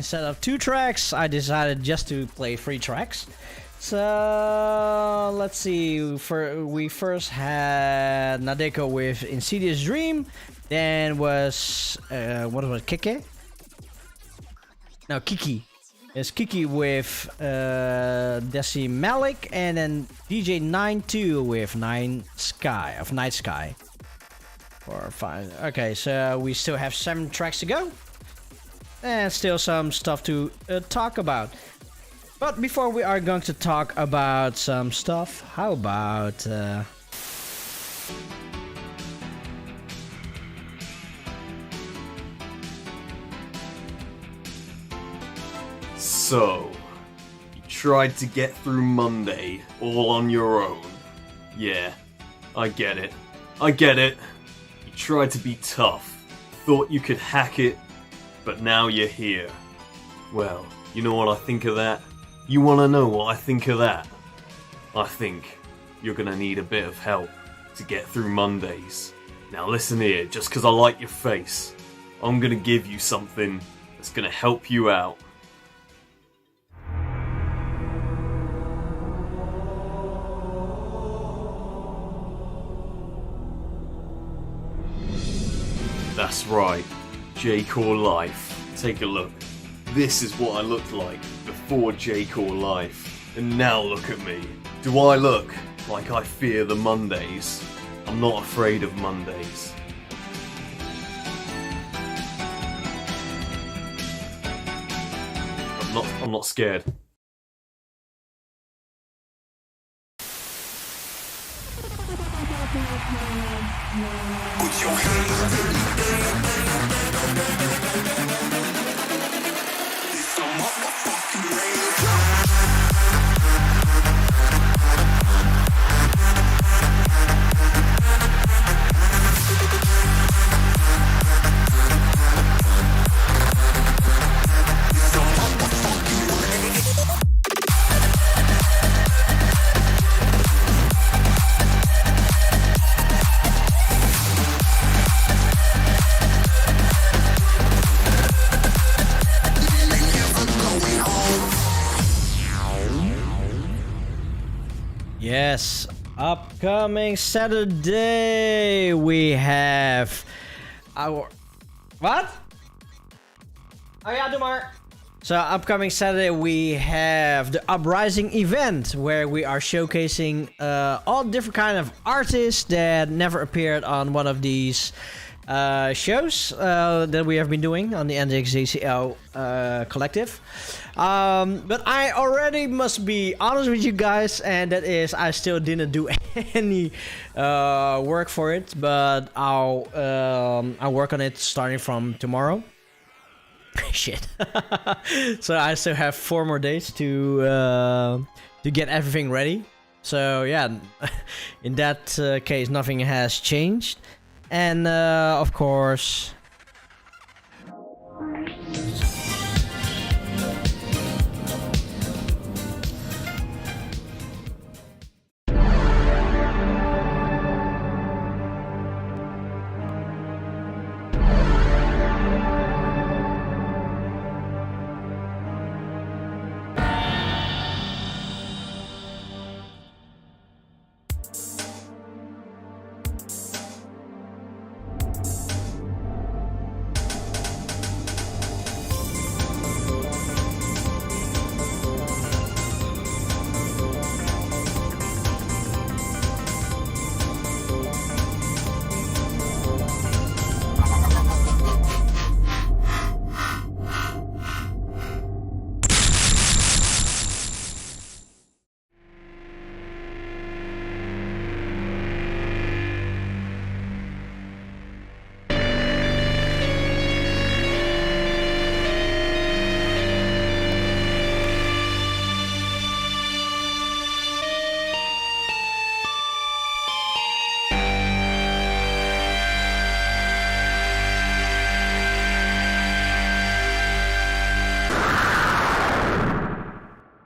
instead of 2 tracks, I decided just to play 3 tracks. So let's see. We first had Nadeko with Insidious Dream. Then was what was it, Kike? No, Kiki. It's Kiki with Desi Malik, and then DJ 92 with Night Sky. 4, 5. Okay, so we still have 7 tracks to go, and still some stuff to talk about. But before we are going to talk about some stuff, how about So, you tried to get through Monday all on your own. Yeah, I get it. You tried to be tough, thought you could hack it, but now you're here. Well, you know what I think of that? You wanna know what I think of that? I think you're gonna need a bit of help to get through Mondays. Now listen here, just 'cause I like your face, I'm gonna give you something that's gonna help you out. That's right, J-Core Life. Take a look. This is what I looked like before J-Core Life. And now look at me. Do I look like I fear the Mondays? I'm not afraid of Mondays. I'm not scared. Put your hands up in the air. It's a motherfucking rave. Yes, upcoming Saturday we have our... What? Oh yeah, doe maar. So upcoming Saturday we have the Uprising event where we are showcasing all different kind of artists that never appeared on one of these shows that we have been doing on the NZXJCL collective. But I already must be honest with you guys, and that is I still didn't do any work for it, but I'll work on it starting from tomorrow. Shit. So I still have 4 more days to get everything ready. So yeah, in that case nothing has changed. And of course,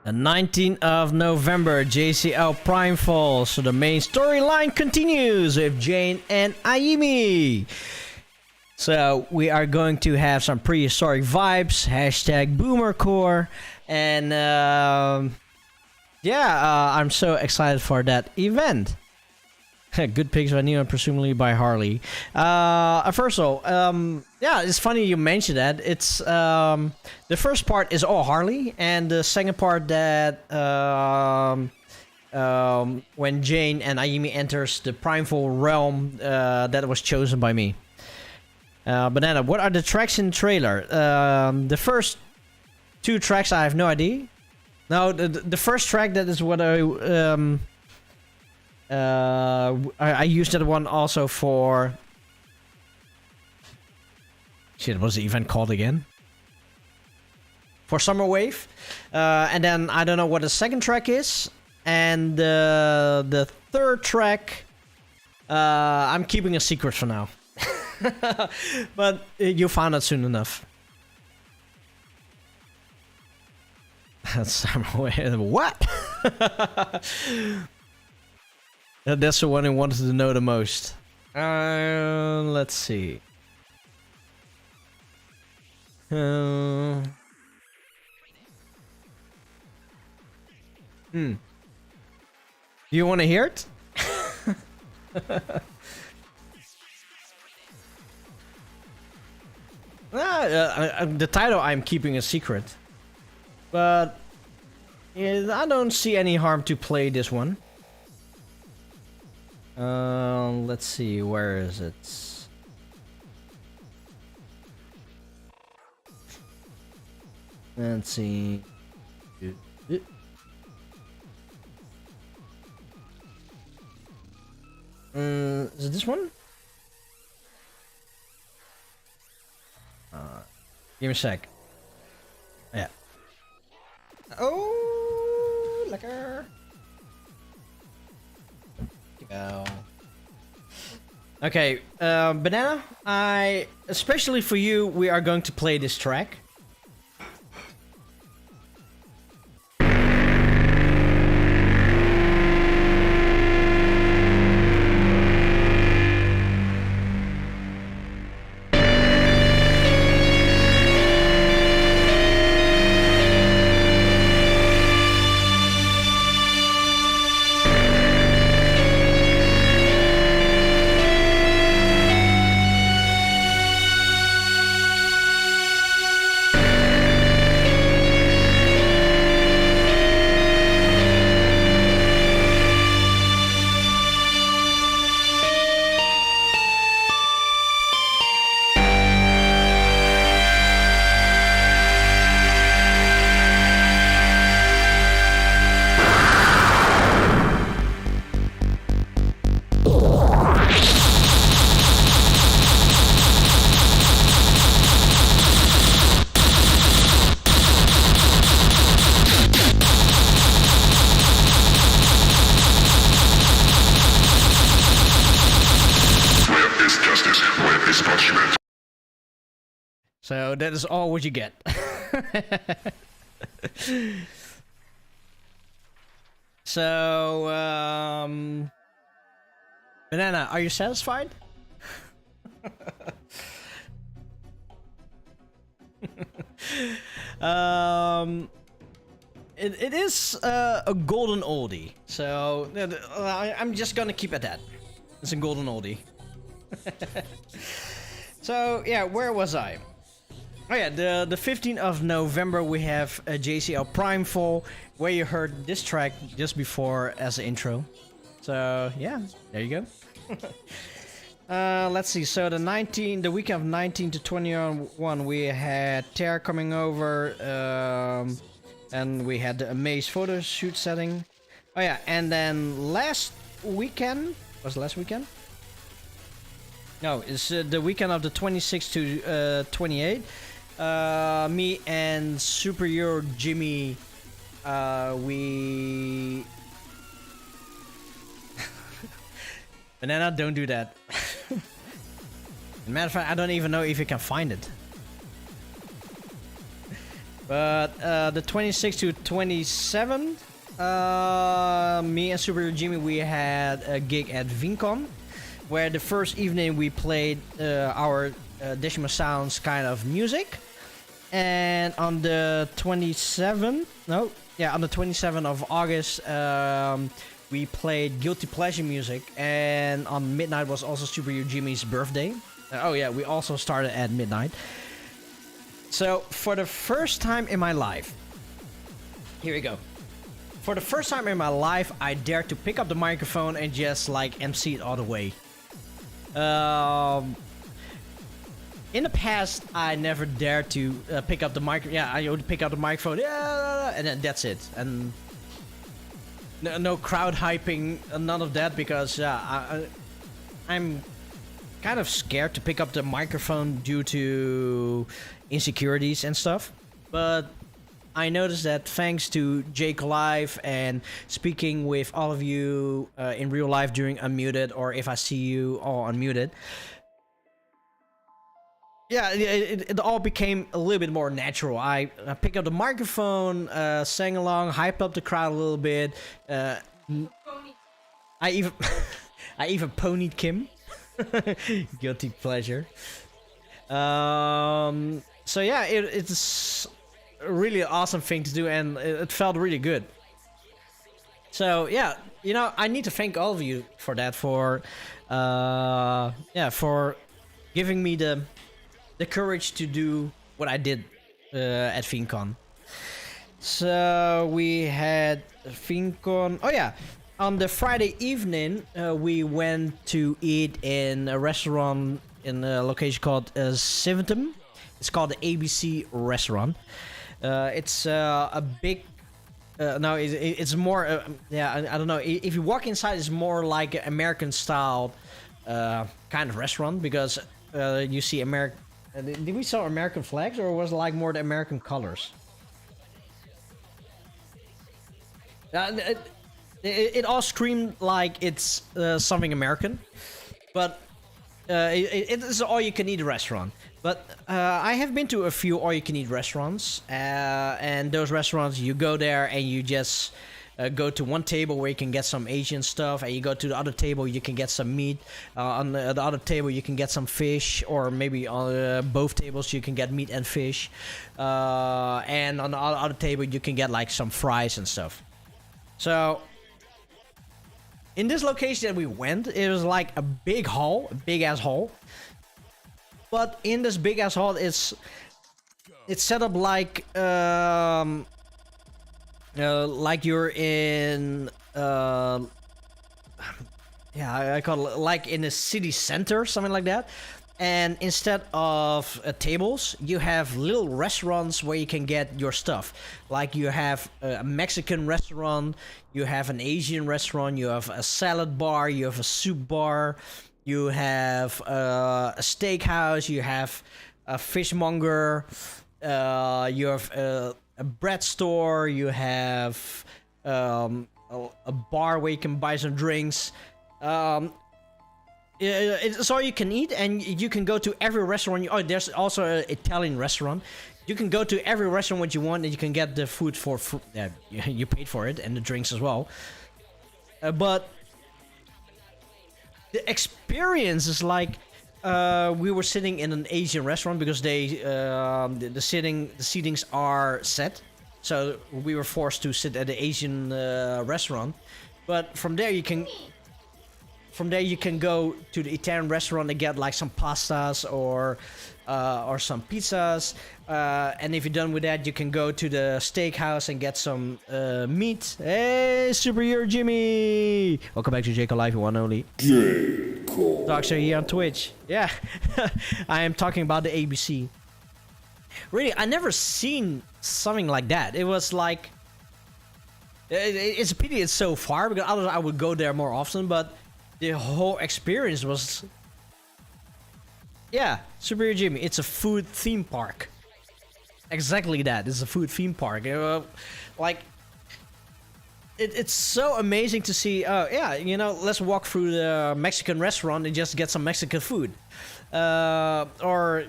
the 19th of November, JCL Prime Falls. So the main storyline continues with Jane and Ayumi. So we are going to have some prehistoric vibes, hashtag boomercore, and I'm so excited for that event. Good pics by Neo and presumably by Harley. First of all, it's funny you mentioned that. It's the first part is all Harley, and the second part that when Jane and Ayumi enters the primeval realm, that was chosen by me. Banana, what are the tracks in the trailer? The first 2 tracks, I have no idea. No, the first track, that is what I used that one also for... Shit, what's the event called again? For Summer Wave. And then I don't know what the second track is. And the third track, I'm keeping a secret for now. But you'll find out soon enough. What? That's the one I wanted to know the most. Let's see. Do you want to hear it? The title I'm keeping a secret, but I don't see any harm to play this one. Let's see, where is it? Let's see. Is it this one? Give me a sec. Yeah. Oh, liquor. Go. Okay, Banana, especially for you, we are going to play this track. So that is all what you get. So, Banana, are you satisfied? It is a golden oldie, so I'm just gonna keep it at that. It's a golden oldie. So yeah, where was I? Oh yeah, the 15th of November we have a JCL Primefall, where you heard this track just before as an intro. So yeah, there you go. Let's see. So the weekend of 19 to 21, we had Tear coming over, and we had the Amaze photo shoot setting. Oh yeah, and then last weekend was last weekend. No, it's the weekend of the 26th to 28th. Me and Superhero Jimmy, we... Banana, don't do that. As a matter of fact, I don't even know if you can find it. But the 26th to 27th, me and Superhero Jimmy, we had a gig at Vincon, where the first evening we played our Decimal Sounds kind of music. And on the 27th, on the 27th of August, we played Guilty Pleasure music. And on midnight was also Superhero Jimmy's birthday. We also started at midnight. So for the first time in my life, here we go. For the first time in my life, I dared to pick up the microphone and just like MC it all the way. In the past, I never dared to pick up the microphone. Yeah, I would pick up the microphone, and then that's it. And no crowd hyping, none of that, because I'm kind of scared to pick up the microphone due to insecurities and stuff. But I noticed that thanks to Jake Live and speaking with all of you in real life during Unmuted, or if I see you all unmuted, it all became a little bit more natural. I picked up the microphone, sang along, hyped up the crowd a little bit. I even I even ponied Kim. Guilty pleasure. So yeah, it's a really awesome thing to do, and it felt really good. So yeah, I need to thank all of you for that, for giving me the courage to do what I did at FiendCon. So we had FiendCon. Oh yeah, on the Friday evening, we went to eat in a restaurant in a location called Civitum. It's called the ABC restaurant. It's a big. No, it's more. I don't know. If you walk inside, it's more like an American style kind of restaurant, because you see American. Did we saw American flags, or was it like more the American colors? It all screamed like it's something American, but it is an all-you-can-eat restaurant. But I have been to a few all-you-can-eat restaurants, and those restaurants, you go there and you just go to one table where you can get some Asian stuff, and you go to the other table, you can get some meat. On the other table, you can get some fish, or maybe on both tables, you can get meat and fish. And on the other table, you can get like some fries and stuff. So in this location that we went, it was like a big hall, a big ass hall. But in this big ass hall, it's set up like you're in I call it like in a city center, something like that. And instead of tables, you have little restaurants where you can get your stuff. Like you have a Mexican restaurant, you have an Asian restaurant, you have a salad bar, you have a soup bar, you have a steakhouse, you have a fishmonger, you have a bread store, you have a bar where you can buy some drinks. It's all you can eat, and you can go to every restaurant. There's also an Italian restaurant. You can go to every restaurant what you want, and you can get the food for you paid for it, and the drinks as well. But the experience is like we were sitting in an Asian restaurant, because the seatings are set, so we were forced to sit at the Asian restaurant. But from there you can go to the Italian restaurant and get like some pastas or some pizzas. And if you're done with that, you can go to the steakhouse and get some meat. Hey, Superhero Jimmy! Welcome back to Jacob Live, one only. Docs are here on Twitch. Yeah, I am talking about the ABC. Really, I never seen something like that. It was like, it's a pity it's so far, because otherwise I would go there more often. But the whole experience was, Superior Jimmy. It's a food theme park. Exactly that. It's a food theme park. It's so amazing to see. Let's walk through the Mexican restaurant and just get some Mexican food, or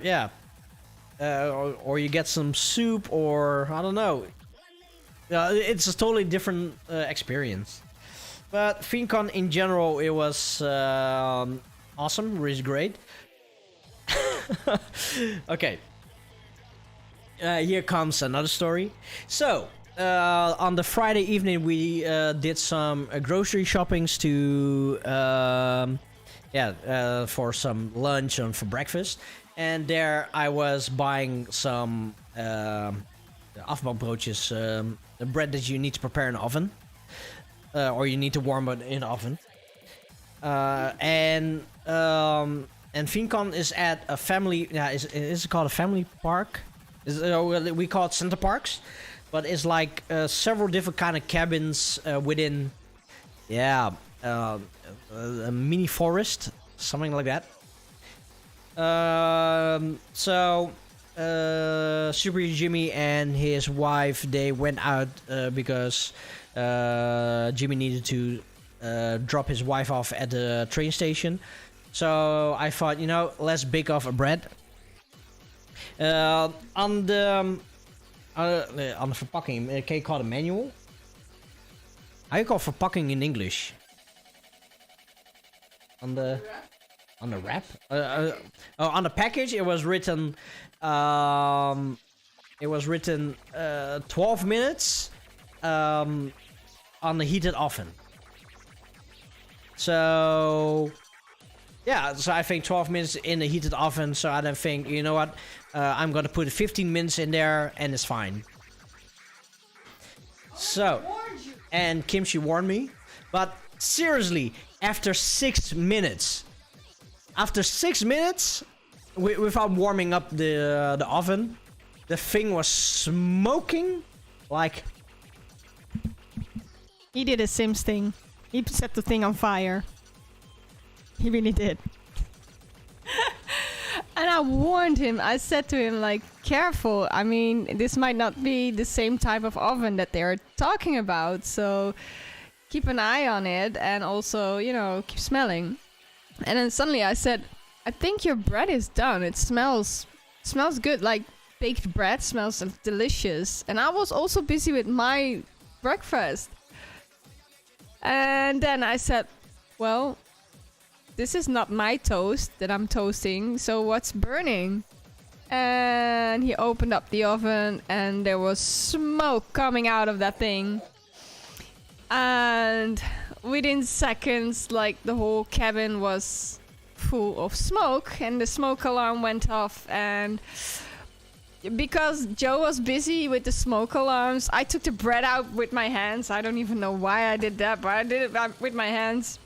you get some soup, or I don't know. It's a totally different experience. But FiendCon in general, it was awesome, really great. Okay. Here comes another story. So, on the Friday evening, we did some grocery shoppings to, for some lunch and for breakfast. And there I was buying some afbakbroodjes, the bread that you need to prepare in the oven. Or you need to warm it in the oven. And Fincon is at a family. Yeah, is it called a family park? We call it center parks, but it's like several different kind of cabins within. Yeah, a mini forest, something like that. So Super Jimmy and his wife, they went out because Jimmy needed to drop his wife off at the train station. So I thought, let's bake off a bread. On the verpakking, can you call it a manual? How do you call verpakking in English? On the wrap? On the package, it was written. It was written 12 minutes on the heated oven. So yeah, so I think 12 minutes in the heated oven. So I then think, you know what? I'm gonna put 15 minutes in there and it's fine. So, and Kimchi warned me, but seriously, after 6 minutes, without warming up the oven, the thing was smoking like. He did a Sims thing. He set the thing on fire. He really did. And I warned him. I said to him, like, careful. I mean, this might not be the same type of oven that they're talking about. So keep an eye on it and also, keep smelling. And then suddenly I said, I think your bread is done. It smells good. Like baked bread smells delicious. And I was also busy with my breakfast. And then I said, well, this is not my toast that I'm toasting, so what's burning? And he opened up the oven and there was smoke coming out of that thing. And within seconds, like, the whole cabin was full of smoke and the smoke alarm went off. And because Joe was busy with the smoke alarms, I took the bread out with my hands. I don't even know why I did that, but I did it with my hands.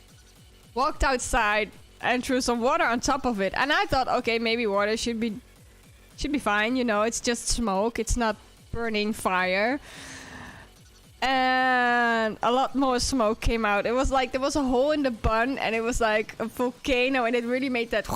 Walked outside and threw some water on top of it. And I thought, okay, maybe water should be fine. It's just smoke. It's not burning fire. And a lot more smoke came out. It was like there was a hole in the bun and it was like a volcano and it really made that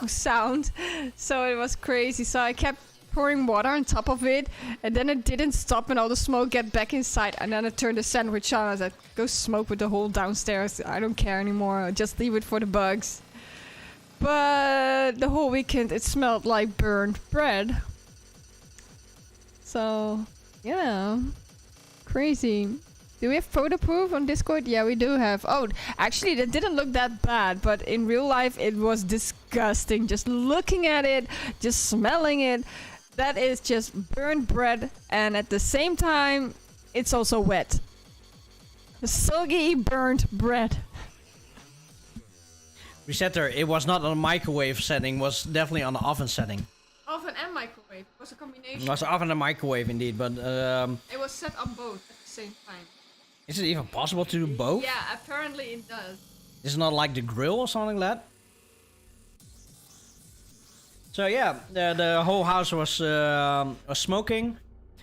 sound. So it was crazy. So I kept pouring water on top of it, and then it didn't stop and all the smoke get back inside, and then I turned the sandwich on. I said, go smoke with the whole downstairs. I don't care anymore. I'll just leave it for the bugs. But the whole weekend it smelled like burned bread. So, yeah. Crazy. Do we have photo proof on Discord? Yeah, we do have. Oh, actually, that didn't look that bad, but in real life it was disgusting. Just looking at it, just smelling it. That is just burnt bread, and at the same time, it's also wet. Soggy burnt bread. Resetter, it was not on a microwave setting, was definitely on the oven setting. Oven and microwave. It was a combination. It was oven and microwave indeed, but it was set on both at the same time. Is it even possible to do both? Yeah, apparently it does. It's not like the grill or something like that? So yeah, the whole house was smoking.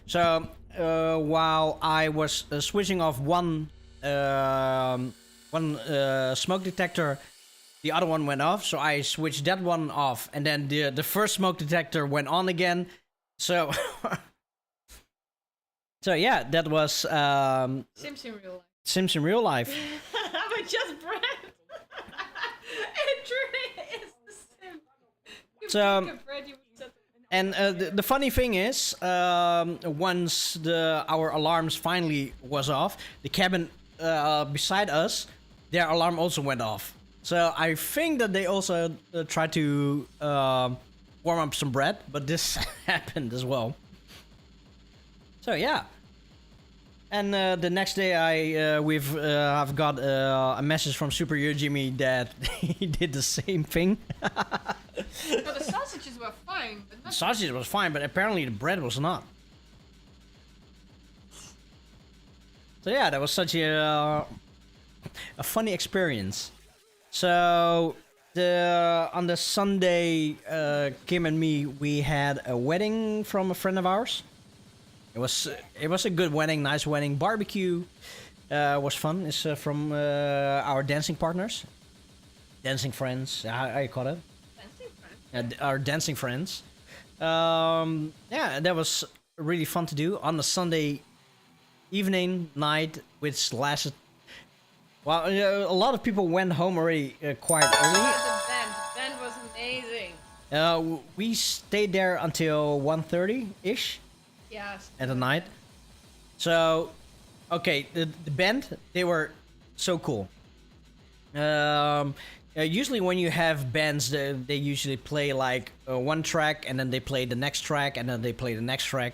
So while I was switching off one smoke detector, the other one went off. So I switched that one off, and then the first smoke detector went on again. So so yeah, that was Sims in real life. Sims in real life. But just bread. It truly is the Sims. So, and the funny thing is, once our alarms finally was off, the cabin beside us, their alarm also went off. So I think that they also tried to warm up some bread, but this happened as well. So yeah. And the next day, I've got a message from Superior Jimmy that he did the same thing. But the sausages were fine. But The sausage was fine, but apparently the bread was not. So yeah, that was such a funny experience. So on the Sunday, Kim and me, we had a wedding from a friend of ours. It was a good wedding, nice wedding. Barbecue was fun. It's from our dancing partners, dancing friends. How you call it? Dancing friends. Our dancing friends. Yeah, that was really fun to do on the Sunday evening night, which lasted. Well, a lot of people went home already quite early. The band was amazing. We stayed there until 1:30 ish. Yes. At the night. So, okay, the band, they were so cool. Usually when you have bands, they usually play like one track and then they play the next track and then they play the next track.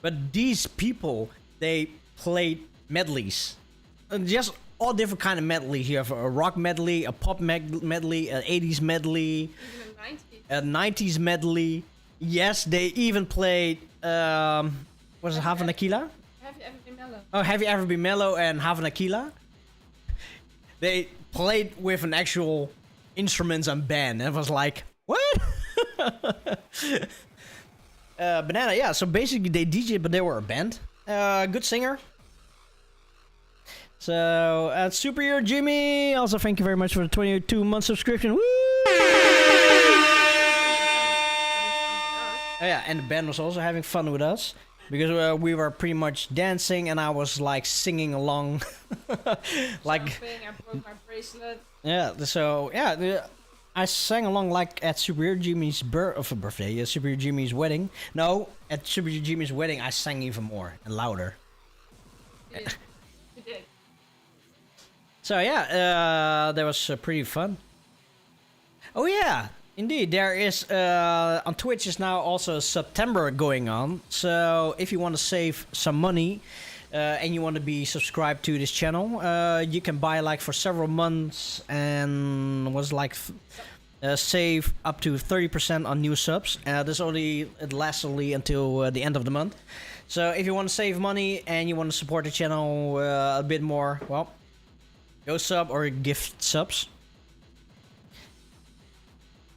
But these people, they played medleys. Just all different kind of medleys. You have a rock medley, a pop medley, an 80s medley, Even a 90s medley. Yes, they even played, was it Havana Kila? Have you ever been mellow? Oh, Have You Ever Been Mellow and Havana Kila? They played with an actual instruments and band. And it was like, what? Banana, yeah, so basically they DJ, but they were a band. Good singer. So, Superior Jimmy, also thank you very much for the 22-month subscription. Woo! Oh, yeah, and the band was also having fun with us because we were pretty much dancing and I was like singing along. Like, I broke my bracelet. yeah, so yeah, I sang along like at Superior Jimmy's birthday, Superior Jimmy's wedding. No, at Superior Jimmy's wedding, I sang even more and louder. You did. You did. So yeah, that was pretty fun. Oh yeah. Indeed, there is on Twitch is now also September going on. So if you want to save some money and you want to be subscribed to this channel, you can buy like for several months and save up to 30% on new subs. It lasts only until the end of the month. So if you want to save money and you want to support the channel a bit more, well, go sub or gift subs.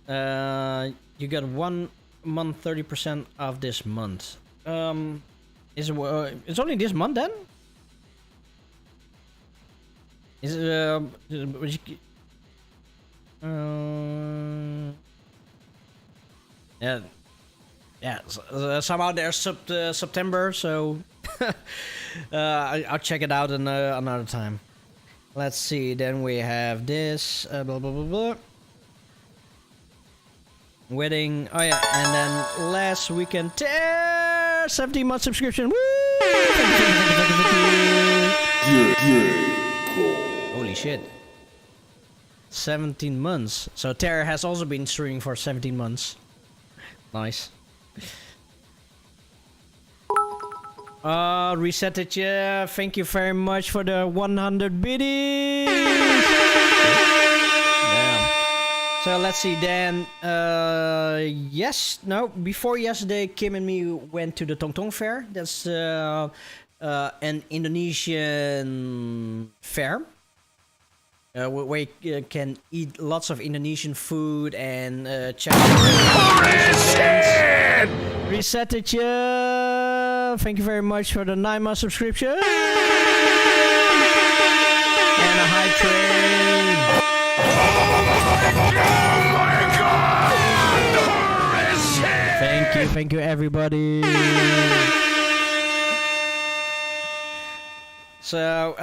You got 1 month 30% of this month. It's only this month then? Is it yeah. Somehow there's September, so I'll check it out another time. Let's see. Then we have this. Blah blah blah blah. Wedding, oh yeah, and then last weekend, 17-month subscription, woo! Holy shit. 17 months. So Terra has also been streaming for 17 months. Nice. Reset it, yeah. Thank you very much for the 100 biddies. So let's see then, before yesterday, Kim and me went to the Tong Tong Fair. That's an Indonesian fair where you can eat lots of Indonesian food and check out Reset it, yeah. Thank you very much for the 9-month subscription. And a high trade. Thank you everybody. So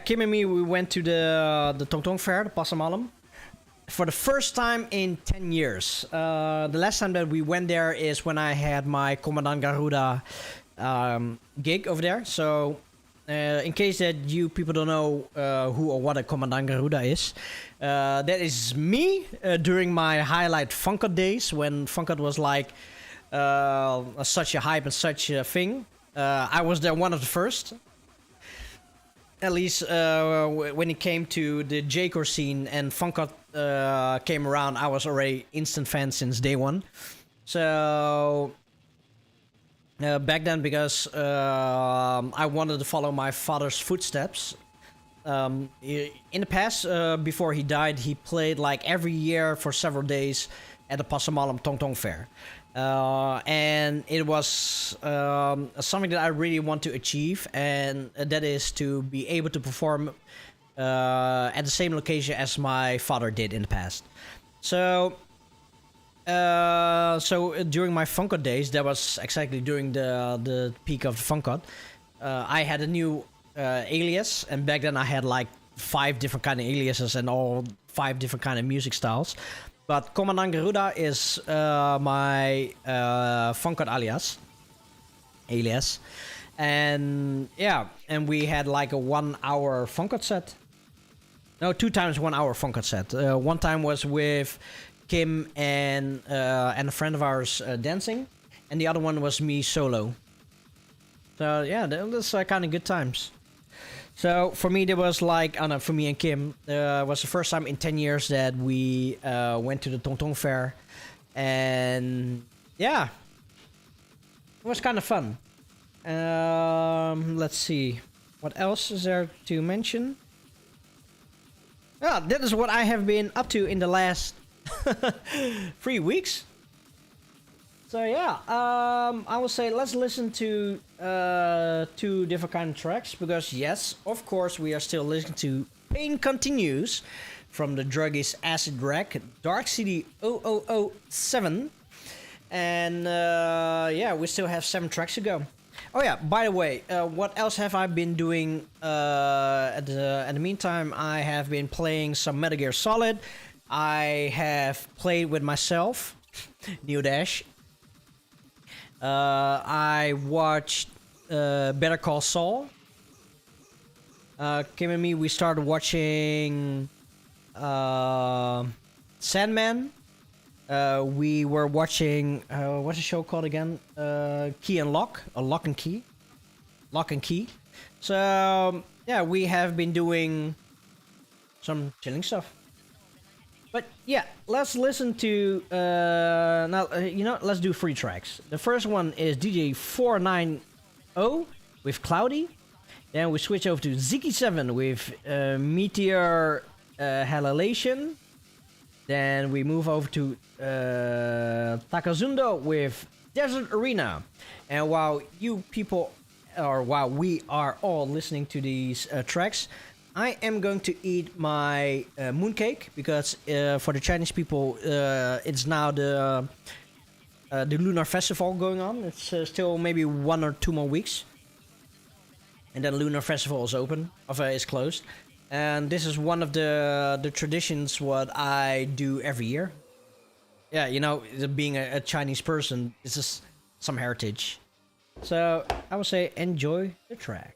Kim and me, we went to the Tong Tong Fair, the Pasar Malam, for the first time in 10 years. The last time that we went there is when I had my Commandant Garuda gig over there. So in case that you people don't know who or what a Commandant Garuda is, that is me during my highlight Funkot days when Funkot was like such a hype and such a thing. I was there one of the first. At least when it came to the J-core scene and Funkot came around, I was already instant fan since day one. So back then, because I wanted to follow my father's footsteps. In the past, before he died, he played like every year for several days at the Pasamalam Tong Tong Fair. And it was something that I really want to achieve, and that is to be able to perform at the same location as my father did in the past. So during my Funkot days, that was exactly during the peak of the Funkot, I had a new alias, and back then I had like 5 different kind of aliases and all 5 different kind of music styles. But Commandant Garuda is my Funkot alias. And yeah, and we had like a 1 hour Funkot set. No, 2 times 1 hour Funkot set. One time was with Kim and a friend of ours dancing, and the other one was me solo. So yeah, that was kind of good times. So for me, there was like, I don't know, for me and Kim, was the first time in 10 years that we went to the Tong Tong Fair. And yeah, it was kind of fun. Let's see, what else is there to mention? Yeah, that is what I have been up to in the last 3 weeks. So yeah, I will say let's listen to 2 different kind of tracks, because yes, of course, we are still listening to Pain Continues from the Druggy's acid rack Dark City 0007, and yeah, we still have 7 tracks to go. Oh yeah, by the way, what else have I been doing? At the meantime, I have been playing some Metal Gear Solid. I have played with myself, Neodash. I watched Better Call Saul. Kim and me, we started watching Sandman. We were watching what's the show called again? Key and Lock, or Lock and Key. Lock and Key. So yeah, we have been doing some chilling stuff. But yeah, let's listen to now. Let's do 3 tracks. The first one is DJ 490 with Cloudy. Then we switch over to Ziki7 with Meteor Halilation. Then we move over to Takazundo with Desert Arena. And while you people, or while we are all listening to these tracks, I am going to eat my mooncake, because for the Chinese people, it's now the Lunar Festival going on. It's still maybe 1 or 2 more weeks, and then Lunar Festival is open, is closed. And this is one of the traditions what I do every year. Yeah, you know, being a Chinese person, this is some heritage. So I would say enjoy the tracks.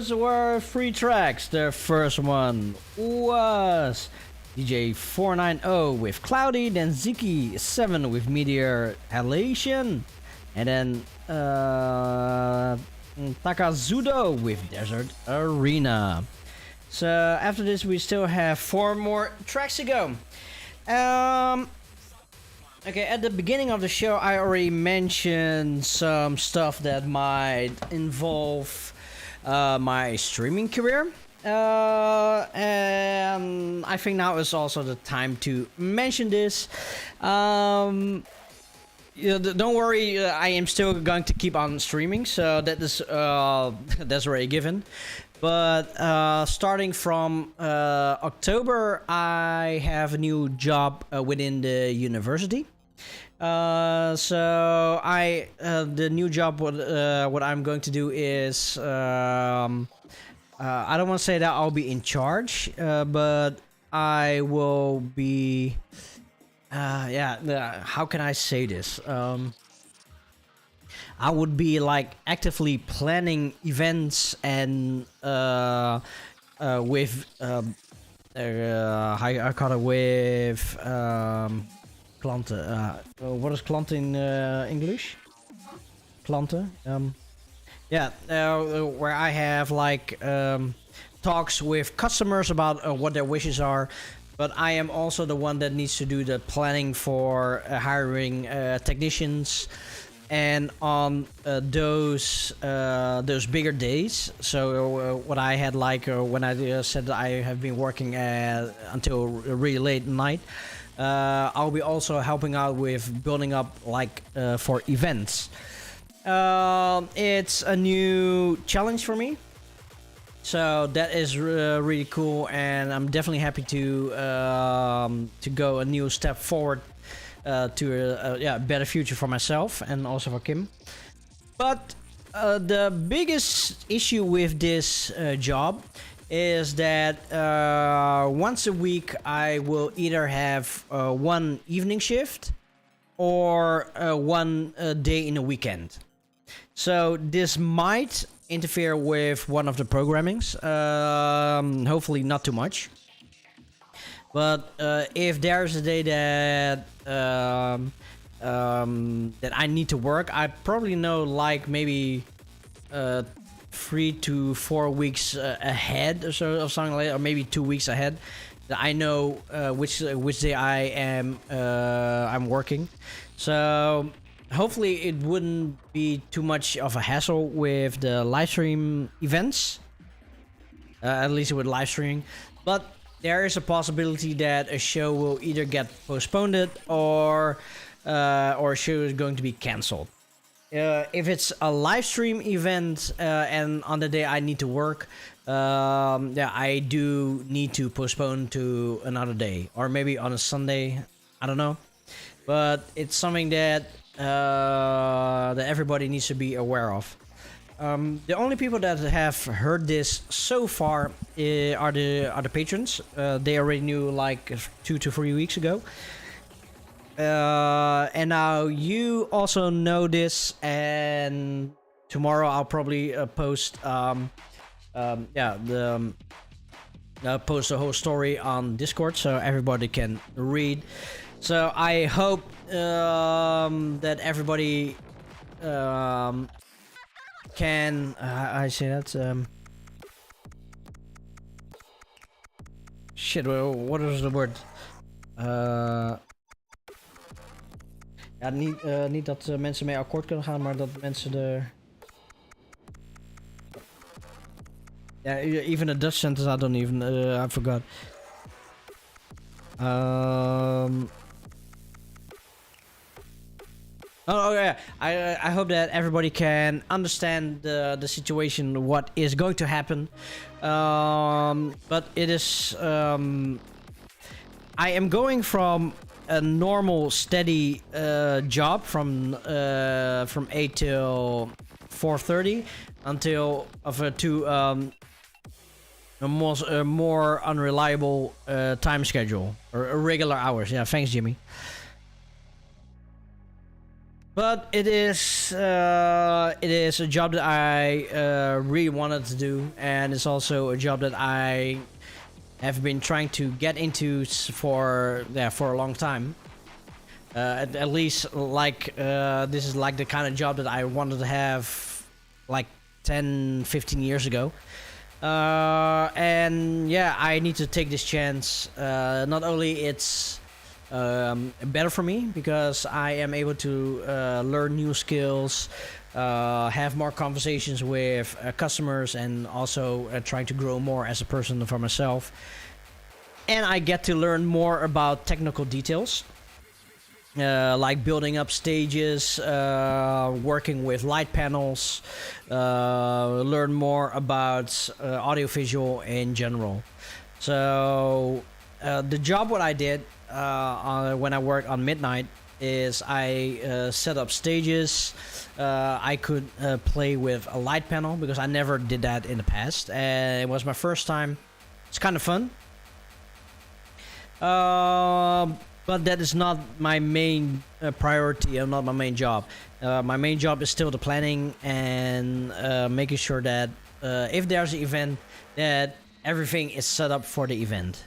those were 3 tracks. The first one was DJ 490 with Cloudy, then Ziki 7 with Meteor Halation, and then Takazudo with Desert Arena. So after this we still have 4 more tracks to go. Okay, at the beginning of the show I already mentioned some stuff that might involve my streaming career. And I think now is also the time to mention this. Don't worry, I am still going to keep on streaming, so that is that's already given. But starting from October, I have a new job within the university. So the new job, what I'm going to do is, I don't want to say that I'll be in charge, but I will be, how can I say this? I would be like actively planning events and with I call it with klanten. What is klanten in English? Klanten. Where I have like talks with customers about what their wishes are. But I am also the one that needs to do the planning for hiring technicians. And on those bigger days, so what I had like when I said that I have been working until really late night, I'll be also helping out with building up like for events. It's a new challenge for me, so that is really cool, and I'm definitely happy to go a new step forward. To a better future for myself and also for Kim. But the biggest issue with this job is that once a week I will either have one evening shift or one day in a weekend. So this might interfere with one of the programmings, hopefully not too much. But if there's a day that that I need to work, I probably know like maybe 3 to 4 weeks ahead or so of something like that, or maybe 2 weeks ahead. That I know which day I'm working. So hopefully it wouldn't be too much of a hassle with the live stream events. At least with live streaming, but there is a possibility that a show will either get postponed or a show is going to be cancelled. If it's a live stream event and on the day I need to work, I do need to postpone to another day or maybe on a Sunday. I don't know, but it's something that that everybody needs to be aware of. The only people that have heard this so far are the patrons. They already knew like 2 to 3 weeks ago. And now you also know this, and tomorrow I'll probably post post the whole story on Discord so everybody can read. So I hope that everybody can I say that shit, what is the word? Ja, niet dat mensen mee akkoord kunnen gaan, maar dat mensen er... Yeah, even a Dutch sentence I don't even... I forgot. Oh yeah, I hope that everybody can understand the situation, what is going to happen. But it is... I am going from a normal, steady job from 8 till 4:30 until to a more unreliable time schedule or irregular hours. Yeah, thanks, Jimmy. But it is a job that I really wanted to do, and it's also a job that I have been trying to get into for a long time. At least like this is like the kind of job that I wanted to have like 10-15 years ago. And yeah, I need to take this chance. Not only it's better for me because I am able to learn new skills, have more conversations with customers, and also trying to grow more as a person for myself. And I get to learn more about technical details, like building up stages, working with light panels, learn more about audiovisual in general. So the job what I did when I worked on Midnight is I set up stages. I could play with a light panel because I never did that in the past, and it was my first time. It's kind of fun. But that is not my main priority and not my main job. My main job is still the planning and making sure that if there's an event, that everything is set up for the event.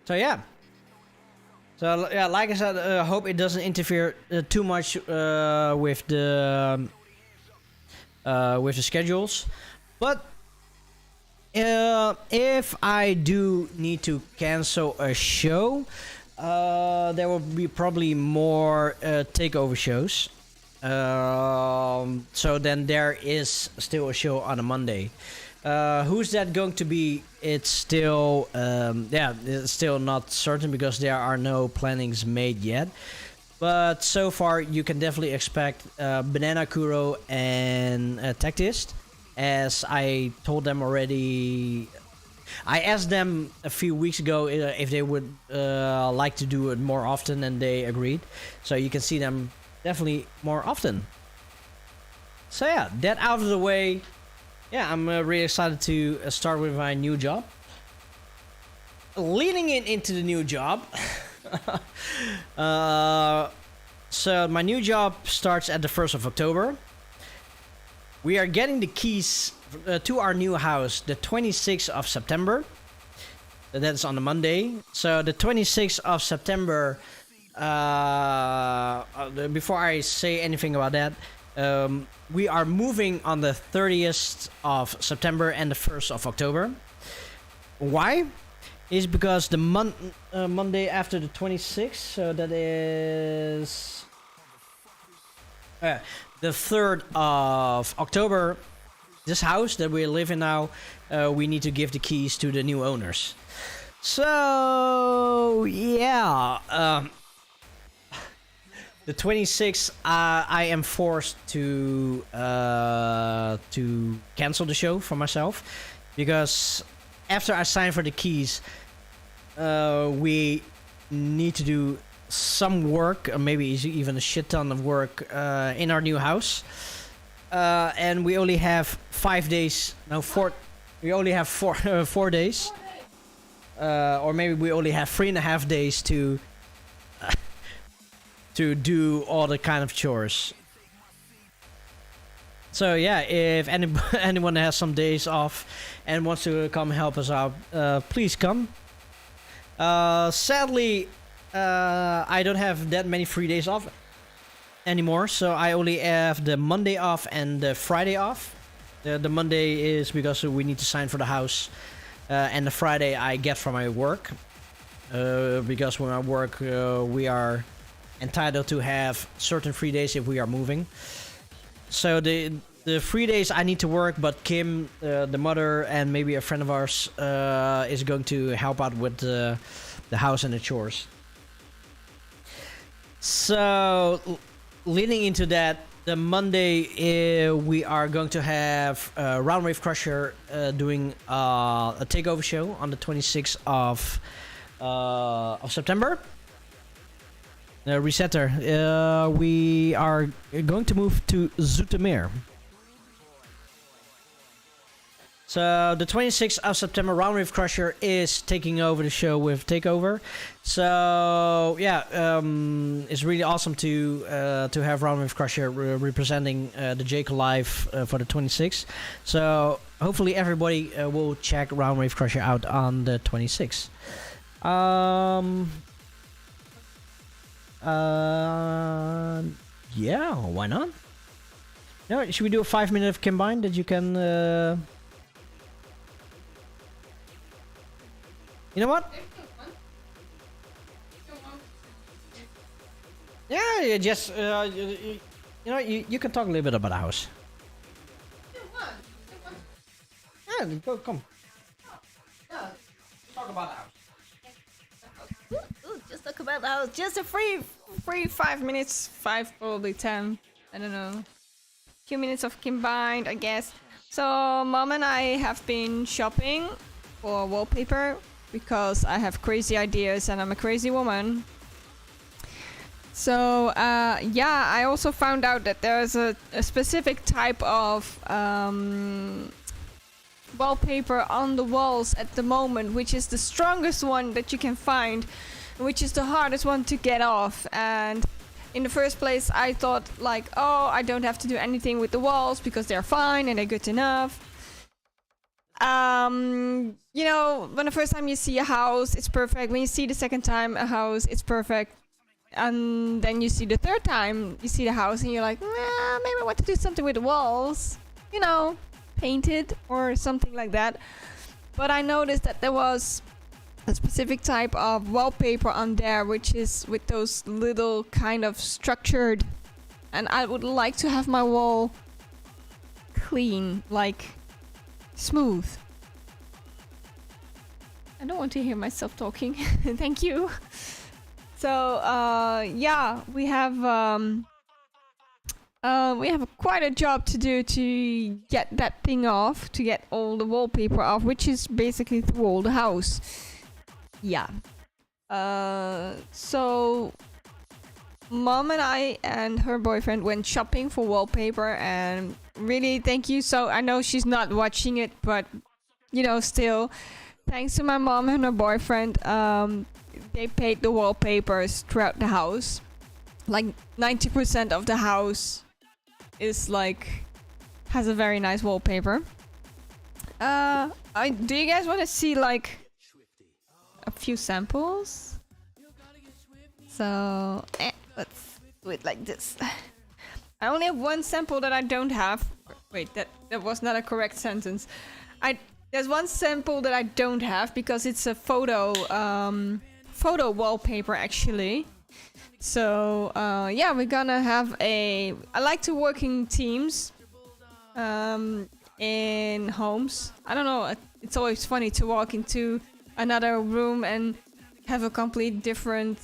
So yeah. So yeah, like I said, I hope it doesn't interfere too much with the schedules. But if I do need to cancel a show, there will be probably more takeover shows. So then there is still a show on a Monday. Who's that going to be? It's still, it's still not certain because there are no plannings made yet. But so far, you can definitely expect Banana Kuro and Tactist. As I told them already, I asked them a few weeks ago if they would like to do it more often, and they agreed. So you can see them definitely more often. So yeah, that out of the way. Yeah, I'm really excited to start with my new job. Leading into the new job. So my new job starts at the 1st of October. We are getting the keys to our new house the 26th of September. That's on the Monday. So the 26th of September, before I say anything about that, we are moving on the 30th of September and the 1st of October. Why? Is because the Monday after the 26th, so that is the 3rd of October, this house that we live in now, we need to give the keys to the new owners. So yeah, the 26th, I am forced to cancel the show for myself because after I sign for the keys, we need to do some work, or maybe even a shit ton of work in our new house, and we only have 5 days. No, 4. We only have 4 days, or maybe we only have 3.5 days to do all the kind of chores. So yeah, if anyone has some days off and wants to come help us out, please come. Sadly, I don't have that many free days off anymore, so I only have the Monday off and the Friday off. The Monday is because we need to sign for the house, and the Friday I get from my work, because when I work we are entitled to have certain free days if we are moving. So the 3 days I need to work, but Kim, the mother, and maybe a friend of ours is going to help out with the house and the chores. So leading into that, the Monday we are going to have Roundwave Crusher doing a takeover show on the 26th of September. Resetter, we are going to move to Zoetermeer. So the 26th of September, Roundwave Crusher is taking over the show with Takeover. So yeah, it's really awesome to have Roundwave Crusher representing the Jake Live for the 26th. So hopefully everybody will check Roundwave Crusher out on the 26th. Yeah, why not? No, should we do a 5-minute of combine that you can? You know what? Yeah, you just you know, you can talk a little bit about the house. Yeah, go, come. Talk about the house. Just talk about the house. Just a free 5 minutes, 5 probably 10. I don't know. Few minutes of combined, I guess. So Mom and I have been shopping for wallpaper because I have crazy ideas and I'm a crazy woman. So yeah, I also found out that there's a specific type of wallpaper on the walls at the moment, which is the strongest one that you can find, which is the hardest one to get off. And in the first place I thought like, oh, I don't have to do anything with the walls because they're fine and they're good enough. You know, when the first time you see a house, it's perfect. When you see the second time a house, it's perfect. And then you see the third time you see the house and you're like, nah, maybe I want to do something with the walls, you know, paint it or something like that. But I noticed that there was a specific type of wallpaper on there, which is with those little kind of structured, and I would like to have my wall clean, like smooth. I don't want to hear myself talking. Thank you. So yeah, we have quite a job to do to get that thing off, to get all the wallpaper off, which is basically through all the house. Yeah. So Mom and I and her boyfriend went shopping for wallpaper, and really thank you. So I know she's not watching it, but you know, still thanks to my mom and her boyfriend, they paid the wallpapers throughout the house. Like 90% of the house is like has a very nice wallpaper. Do you guys want to see like a few samples? So let's do it like this. I only have one sample that I don't have. Wait, that was not a correct sentence. There's one sample that I don't have because it's a photo wallpaper actually. So yeah, we're gonna have I like to work in teams in homes. I don't know, it's always funny to walk into another room and have a complete different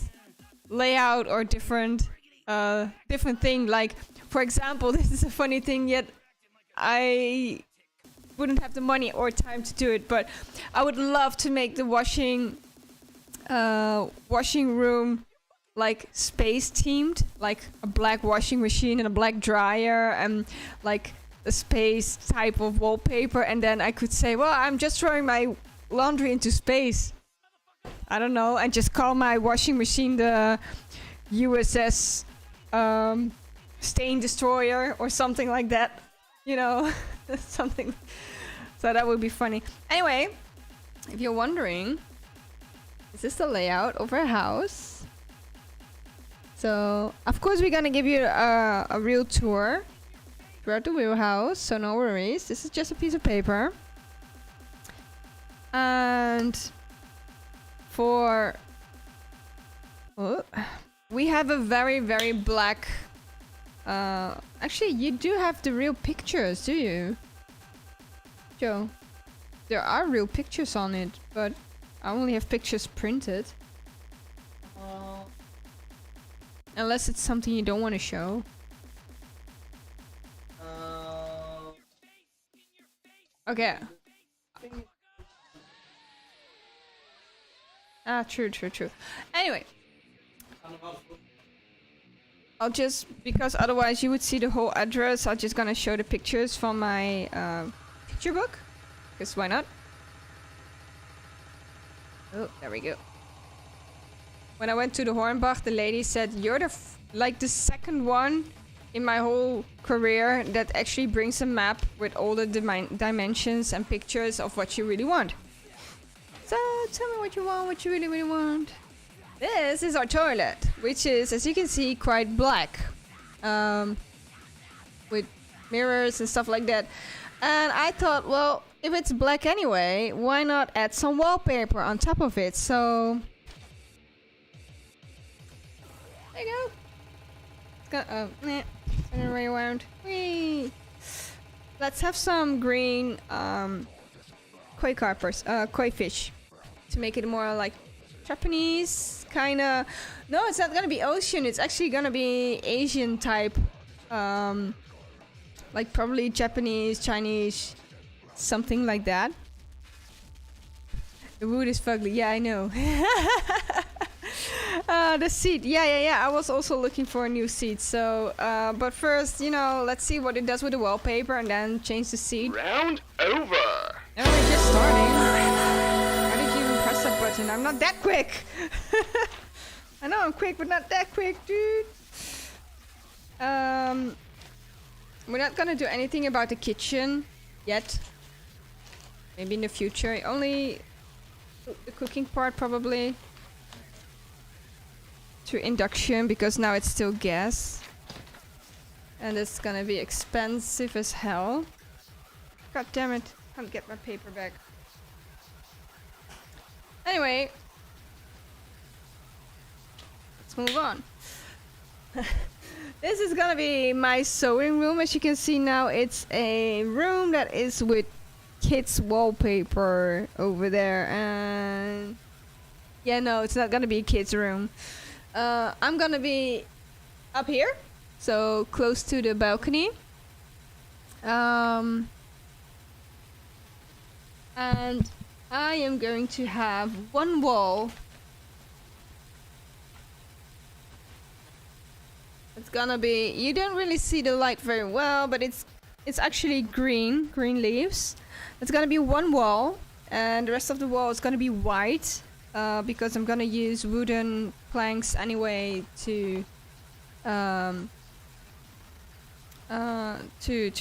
layout or different thing. Like, for example, this is a funny thing, yet I wouldn't have the money or time to do it, but I would love to make the washing room like space themed, like a black washing machine and a black dryer and like a space type of wallpaper, and then I could say, well, I'm just throwing my laundry into space, I don't know, and just call my washing machine the USS Stain Destroyer or something like that, you know. Something. So that would be funny. Anyway, if you're wondering, is this the layout of our house? So of course we're gonna give you a real tour throughout the real house, so no worries. This is just a piece of paper. And we have a very, very black... actually, you do have the real pictures, do you? Joe, there are real pictures on it, but I only have pictures printed. Unless it's something you don't want to show. Okay. Ah, true. Anyway. I'll just, because otherwise you would see the whole address, I'm just gonna show the pictures from my picture book. Because why not? Oh, there we go. When I went to the Hornbach, the lady said, you're like the second one in my whole career that actually brings a map with all the dimensions and pictures of what you really want. So tell me what you want, what you really, really want. This is our toilet, which is, as you can see, quite black. With mirrors and stuff like that. And I thought, well, if it's black anyway, why not add some wallpaper on top of it? So there you go. It's got turn it way around. Whee! Let's have some green koi carpers, koi fish, to make it more like Japanese kind of. No, it's not gonna be ocean. It's actually gonna be Asian type, like probably Japanese, Chinese, something like that. The wood is fugly. Yeah, I know. The seat. Yeah. I was also looking for a new seat. So, but first, you know, let's see what it does with the wallpaper and then change the seat. Round over. Oh, we're just starting. Why did you even press that button? I'm not that quick. I know I'm quick, but not that quick, dude. We're not gonna do anything about the kitchen yet. Maybe in the future. Only the cooking part, probably. To induction, because now it's still gas. And it's gonna be expensive as hell. God damn it. Can't get my paper back. Anyway. Let's move on. This is gonna be my sewing room. As you can see now, it's a room that is with kids wallpaper over there. And yeah, no, it's not gonna be a kid's room. I'm gonna be up here, so close to the balcony. And I am going to have one wall. It's gonna be, you don't really see the light very well, but it's actually green leaves. It's gonna be one wall, and the rest of the wall is gonna be white, because I'm gonna use wooden planks anyway to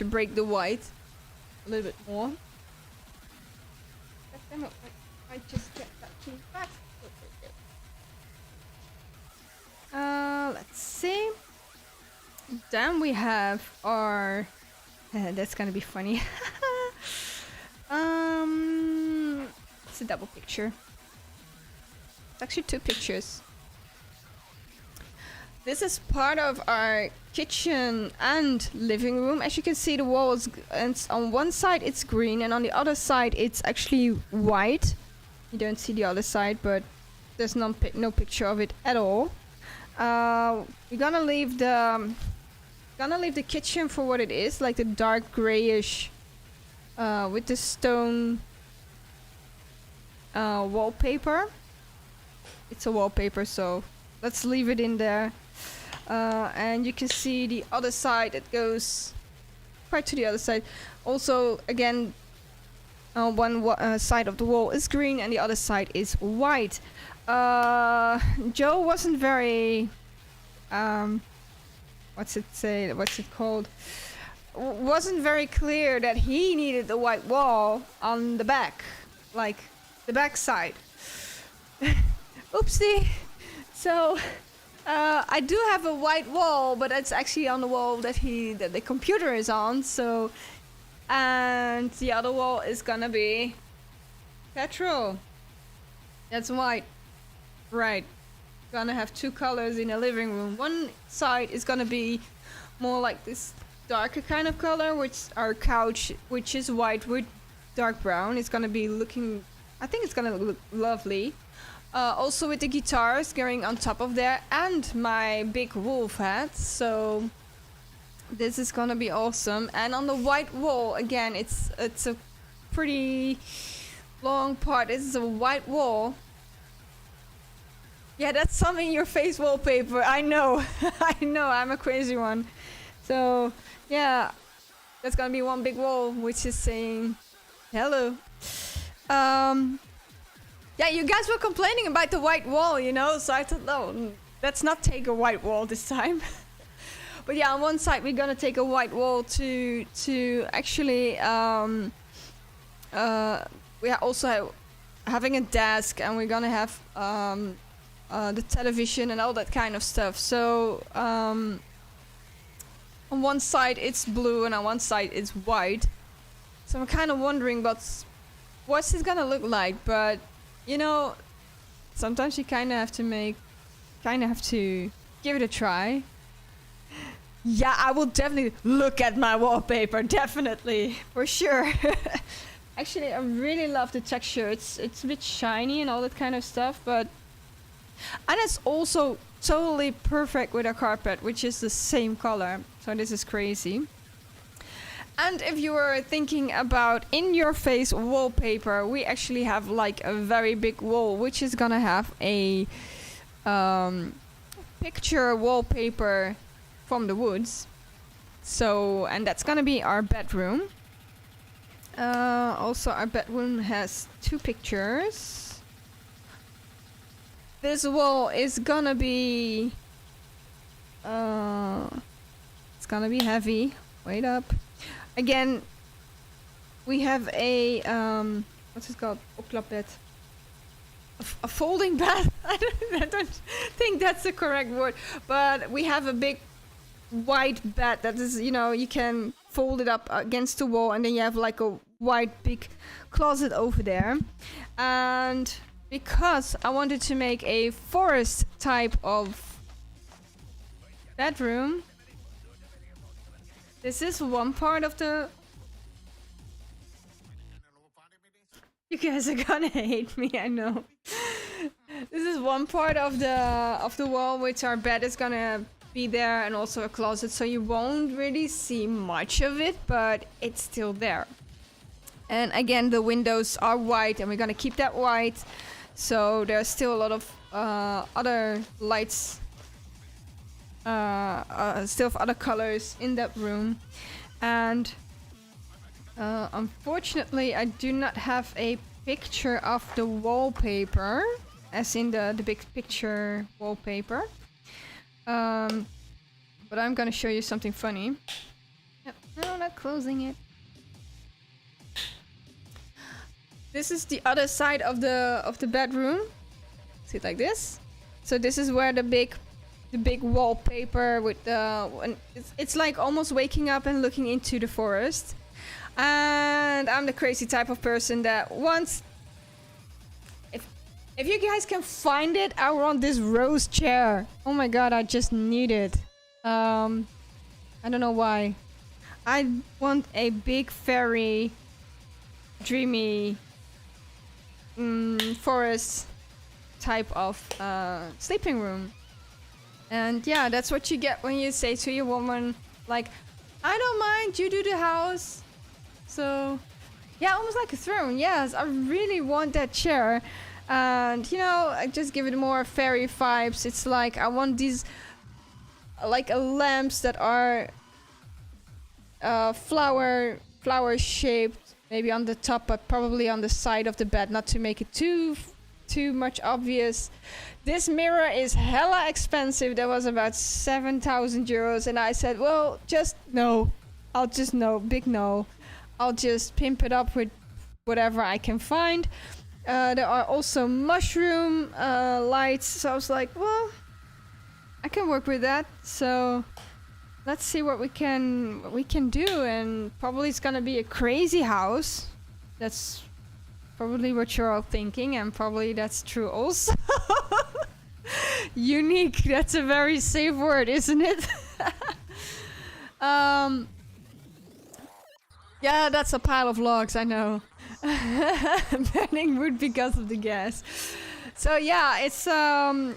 break the white a little bit more. I just get that key back. Let's see. Then we have our. That's gonna be funny. It's a double picture. It's actually two pictures. This is part of our kitchen and living room. As you can see, the walls, and on one side it's green, and on the other side it's actually white. You don't see the other side, but there's no picture of it at all. We're gonna leave the kitchen for what it is, like the dark grayish with the stone wallpaper. It's a wallpaper, so let's leave it in there. And you can see the other side, it goes quite to the other side. Also, again, one side of the wall is green and the other side is white. Joe wasn't very what's it called, wasn't very clear that he needed the white wall on the back, like the back side. Oopsie. So I do have a white wall, but it's actually on the wall that the computer is on. So, and the other wall is gonna be petrol. That's white. Right. Gonna have two colors in a living room. One side is gonna be more like this darker kind of color, which our couch, which is white with dark brown. It's gonna be looking, I think it's gonna look lovely. Also with the guitars going on top of there and my big wolf hat. So this is gonna be awesome. And on the white wall, again, it's a pretty long part. This is a white wall. Yeah, that's some in your face wallpaper. I know. I know, I'm a crazy one. So, yeah, that's gonna be one big wall, which is saying Hello. Yeah, you guys were complaining about the white wall, you know, so I thought, no, let's not take a white wall this time. But yeah, on one side we're gonna take a white wall to actually we are also having a desk, and we're gonna have the television and all that kind of stuff. So on one side it's blue and on one side it's white. So I'm kind of wondering what's this gonna look like, but you know, sometimes you kind of have to give it a try. Yeah, I will definitely look at my wallpaper, definitely, for sure. Actually, I really love the texture. It's a bit shiny and all that kind of stuff, and it's also totally perfect with our carpet, which is the same color. So this is crazy. And if you were thinking about in-your-face wallpaper, we actually have like a very big wall, which is gonna have a picture wallpaper from the woods. So, and that's gonna be our bedroom. Also, our bedroom has 2 pictures. This wall is gonna be it's gonna be heavy. Wait up. Again, we have a what's it called? Opklapbed. A folding bed. I don't think that's the correct word, but we have a big white bed that is, you know, you can fold it up against the wall, and then you have like a white big closet over there. And because I wanted to make a forest type of bedroom, this is one part of the... You guys are gonna hate me, I know. This is one part of the wall which our bed is gonna be there, and also a closet, so you won't really see much of it, but it's still there. And again, the windows are white, and we're gonna keep that white, so there's still a lot of other lights, still of other colors in that room. And unfortunately I do not have a picture of the wallpaper, as in the big picture wallpaper. But I'm gonna show you something funny. No, not closing it. This is the other side of the bedroom. See it like this. So this is where the big wallpaper with the it's like almost waking up and looking into the forest. And I'm the crazy type of person that wants... If you guys can find it, I want this rose chair. Oh my god, I just need it. I don't know why. I want a big, fairy, dreamy forest type of sleeping room. And yeah, that's what you get when you say to your woman, like, I don't mind, you do the house. So yeah, almost like a throne. Yes, I really want that chair. And you know, I just give it more fairy vibes. It's like I want these like lamps that are flower shaped, maybe on the top, but probably on the side of the bed, not to make it too much obvious. This mirror is hella expensive. That was about 7,000 euros, and I said, well, just no. I'll just no, big no. I'll just pimp it up with whatever I can find. There are also mushroom lights, so I was like, well, I can work with that. So let's see what we can do, and probably it's gonna be a crazy house. That's probably what you're all thinking, and probably that's true also. Unique, that's a very safe word, isn't it? Yeah, that's a pile of logs, I know. Burning wood because of the gas. So yeah, it's I'm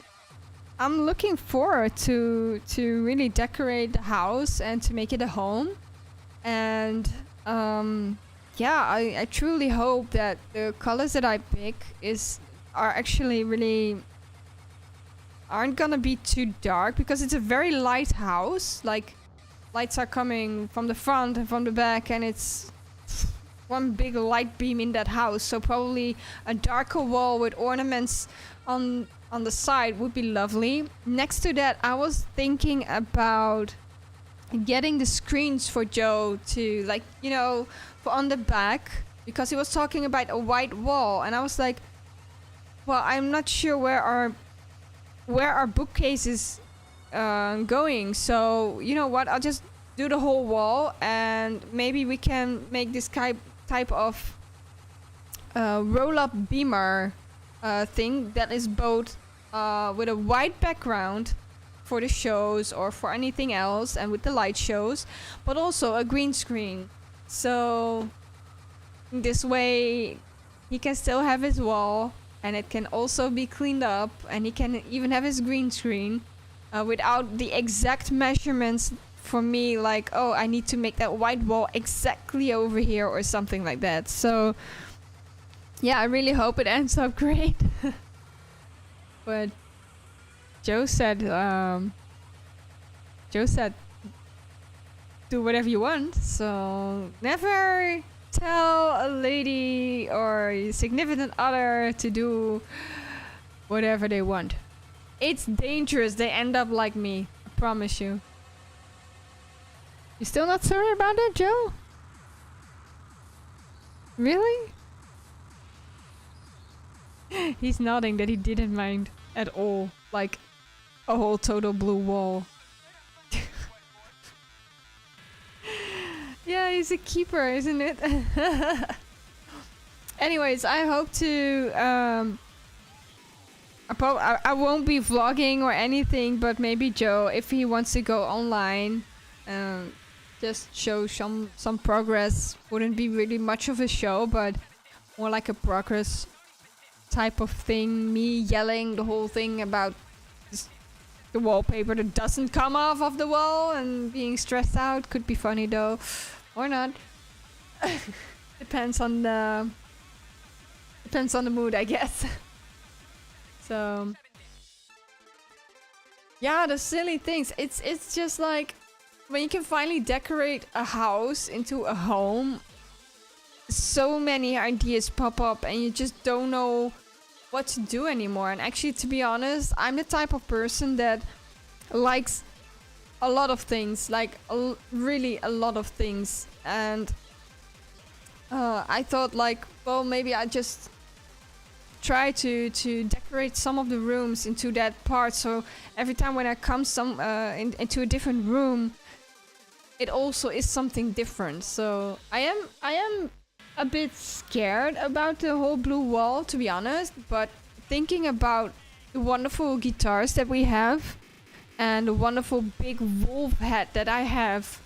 looking forward to really decorate the house and to make it a home. And yeah, I truly hope that the colors that I pick are actually really aren't gonna be too dark, because it's a very light house. Like, lights are coming from the front and from the back, and it's one big light beam in that house. So probably a darker wall with ornaments on the side would be lovely. Next to that, I was thinking about getting the screens for Joe to, like, you know, for on the back, because he was talking about a white wall, and I was like, well, I'm not sure where our bookcase is going. So you know what? I'll just do the whole wall, and maybe we can make this type of roll-up beamer thing that is both with a white background for the shows or for anything else, and with the light shows, but also a green screen. So this way he can still have his wall, and it can also be cleaned up, and he can even have his green screen without the exact measurements for me, like, oh, I need to make that white wall exactly over here or something like that. So yeah, I really hope it ends up great. But Joe said do whatever you want. So never tell a lady or a significant other to do whatever they want. It's dangerous. They end up like me. I promise you. You still not sorry about it, Joe? Really? He's nodding that he didn't mind at all. Like a whole total blue wall. Yeah, he's a keeper, isn't it? Anyways, I hope to I won't be vlogging or anything, but maybe Joe, if he wants to go online, just show some progress. Wouldn't be really much of a show, but more like a progress type of thing. Me yelling the whole thing about the wallpaper that doesn't come off of the wall and being stressed out. Could be funny though, or not. Depends on the mood, I guess. So yeah, the silly things. It's just like when you can finally decorate a house into a home, so many ideas pop up and you just don't know what to do anymore. And actually, to be honest, I'm the type of person that likes a lot of things, like really a lot of things. And I thought, like, well, maybe I just try to decorate some of the rooms into that part, so every time when I come into a different room, it also is something different. So I am a bit scared about the whole blue wall, to be honest, but thinking about the wonderful guitars that we have and the wonderful big wolf head that I have,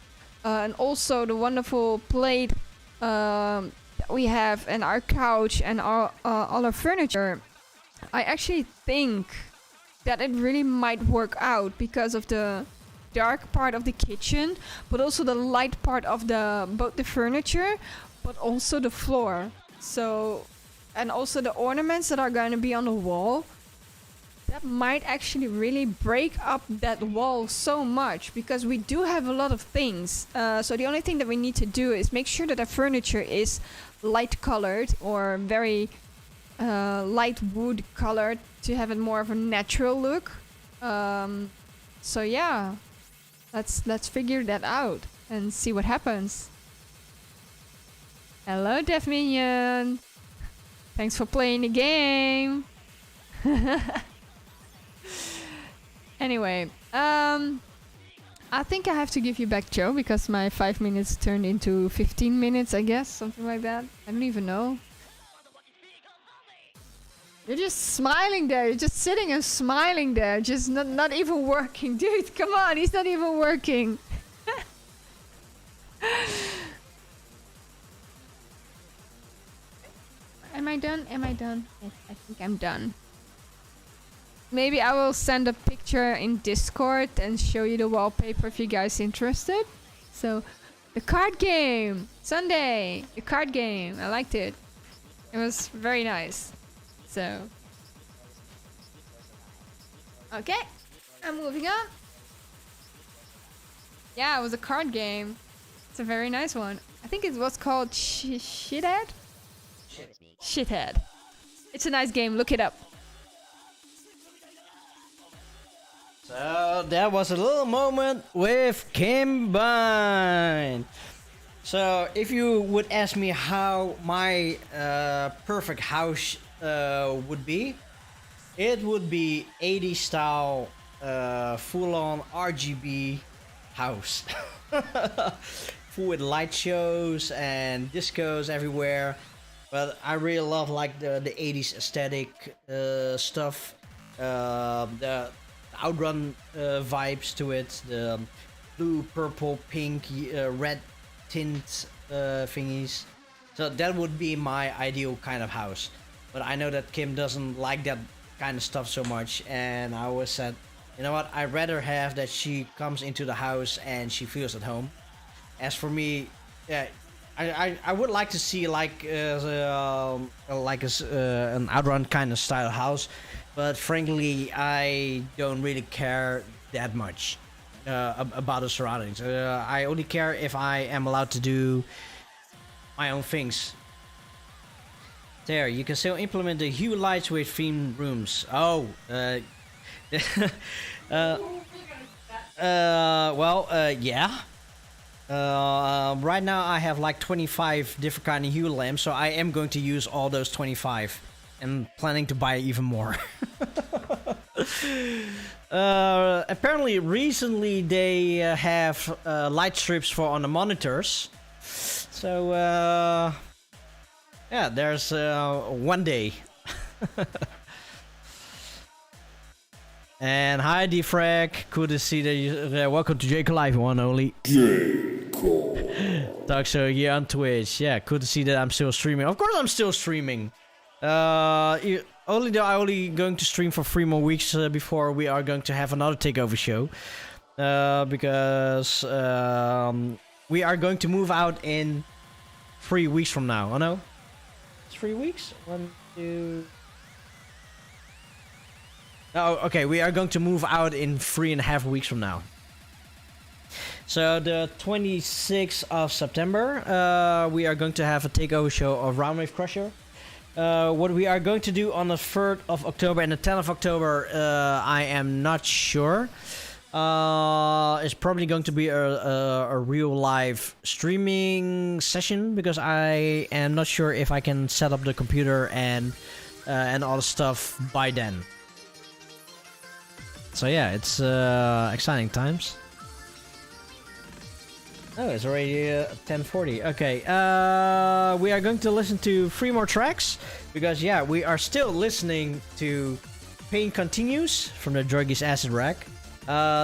and also the wonderful plate that we have, and our couch and all our furniture, I actually think that it really might work out because of the dark part of the kitchen, but also the light part of both the furniture, but also the floor. So, and also the ornaments that are going to be on the wall, that might actually really break up that wall so much, because we do have a lot of things. So the only thing that we need to do is make sure that the furniture is light colored or very light wood colored to have it more of a natural look. So yeah, let's figure that out and see what happens. Hello, Deaf Minion. Thanks for playing the game. Anyway, I think I have to give you back, Joe, because my 5 minutes turned into 15 minutes, I guess, something like that. I don't even know. You're just smiling there. You're just sitting and smiling there. Just not even working. Dude, come on. He's not even working. Am I done? Am I done? Yes, I think I'm done. Maybe I will send a picture in Discord and show you the wallpaper if you guys interested. So, the card game! Sunday! The card game. I liked it. It was very nice. So, okay, I'm moving on. Yeah, it was a card game. It's a very nice one. I think it was called Shithead? Shithead. It's a nice game, look it up. So that was a little moment with Combine. So if you would ask me how my perfect house would be, it would be 80s style, full-on RGB house. Full with light shows and discos everywhere. But I really love like the 80s aesthetic stuff. The Outrun vibes to it. The blue, purple, pink, red tint thingies. So that would be my ideal kind of house. But I know that Kim doesn't like that kind of stuff so much, and I always said, you know what, I'd rather have that she comes into the house and she feels at home. As for me, yeah, I would like to see like an Outrun kind of style house, but frankly I don't really care that much about the surroundings. I only care if I am allowed to do my own things. There, you can still implement the hue lights with themed rooms. Oh, yeah. Right now I have like 25 different kind of hue lamps, so I am going to use all those 25 and planning to buy even more. Apparently recently they have light strips for on the monitors. So yeah, there's one day. And hi Defrag, cool to see that you. Welcome to Jake Live, one only. Talk so here on Twitch. Yeah, cool to see that I'm still streaming. Of course I'm still streaming. I'm only going to stream for 3 more weeks before we are going to have another takeover show. Because we are going to move out in 3 weeks from now. Oh no? 3 weeks? 1, 2. Oh, okay. We are going to move out in 3.5 weeks from now. So the 26th of September, we are going to have a takeover show of Roundwave Crusher. What we are going to do on the 3rd of October and the 10th of October, I am not sure. It's probably going to be a real live streaming session because I am not sure if I can set up the computer and all the stuff by then. So yeah, it's exciting times. Oh, it's already 10:40. Okay, we are going to listen to 3 more tracks because yeah, we are still listening to Pain Continues from the Druggy's Acid Rack.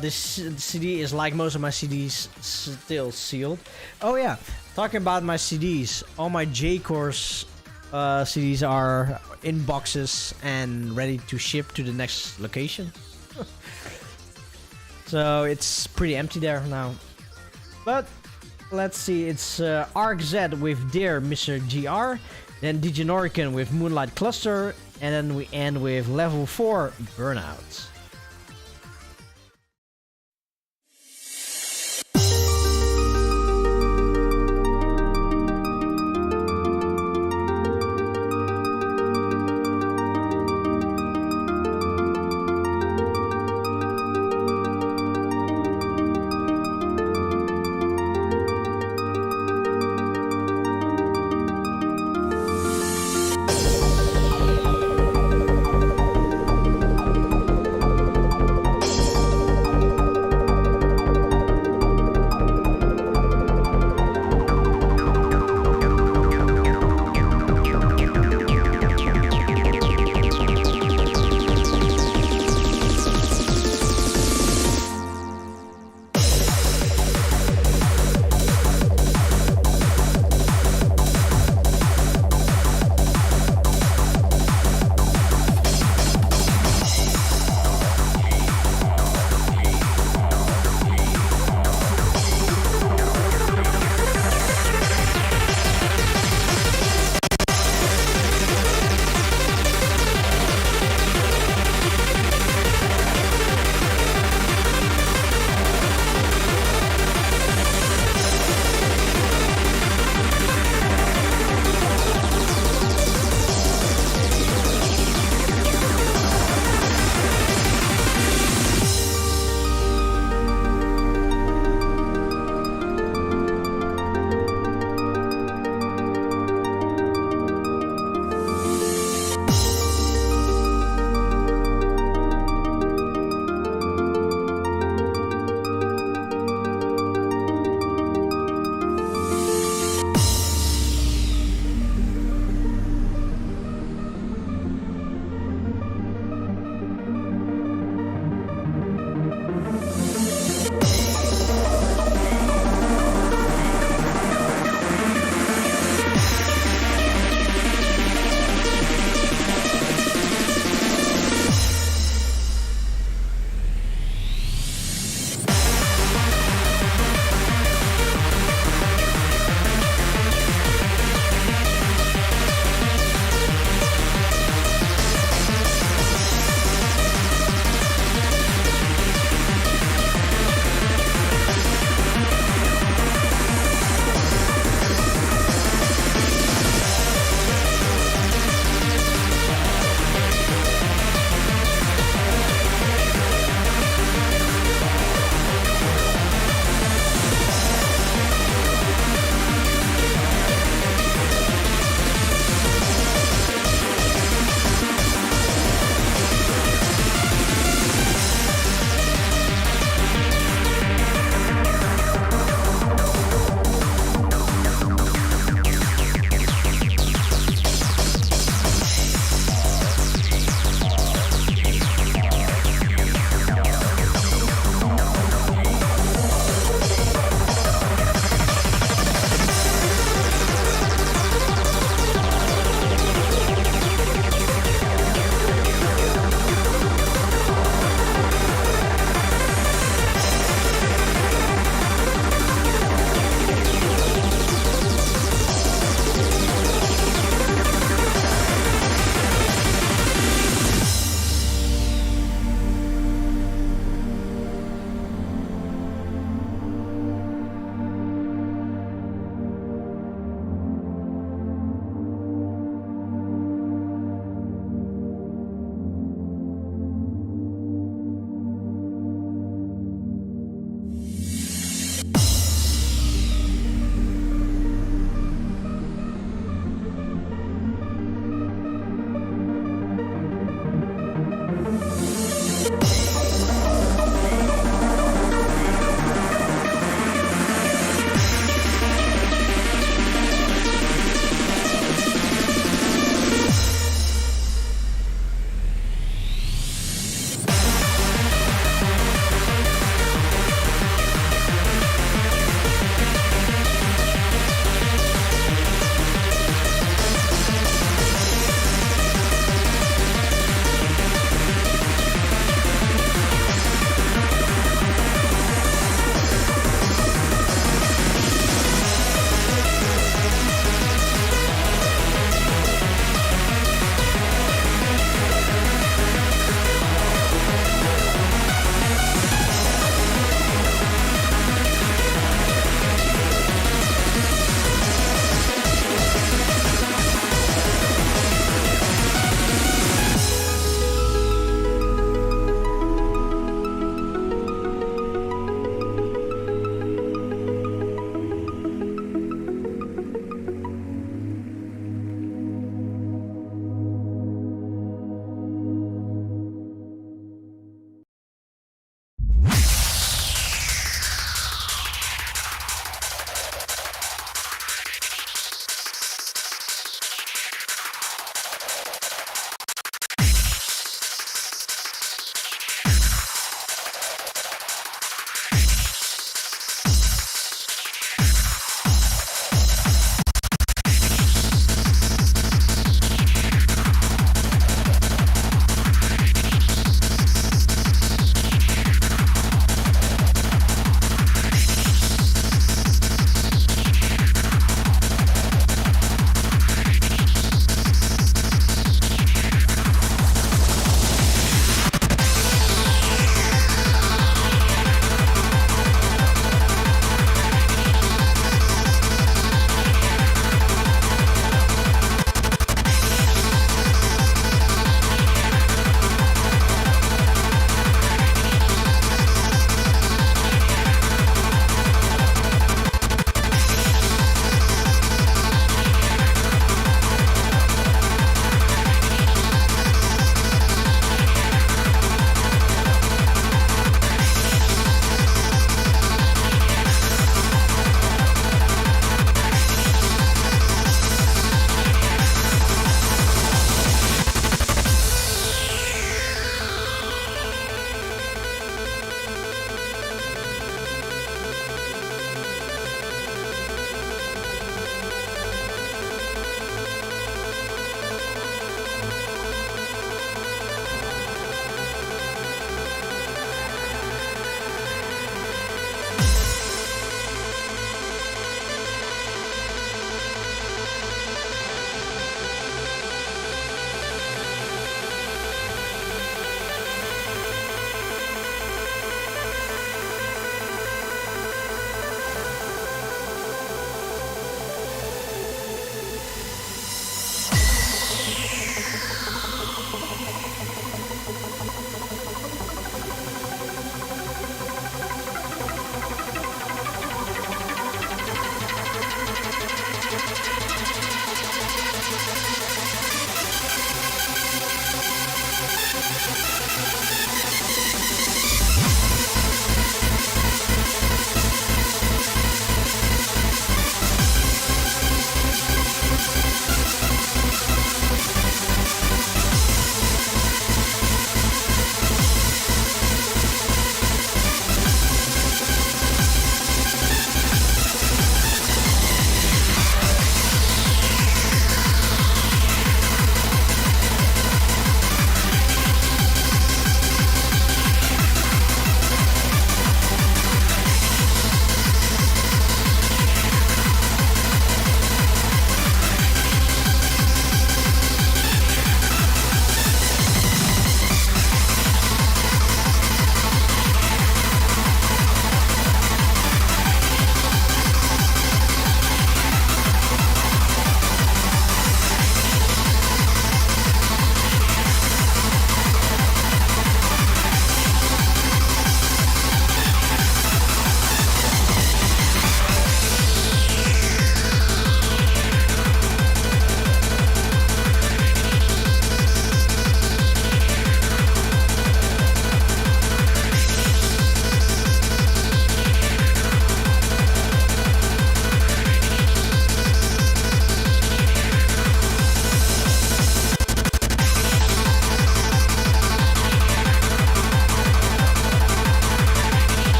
This CD is like most of my CDs, still sealed. Oh yeah, talking about my CDs, all my J-Course CDs are in boxes and ready to ship to the next location. So it's pretty empty there now. But let's see, it's Arc Z with Dear Mr. GR, then Digenorican with Moonlight Cluster, and then we end with Level 4 Burnout.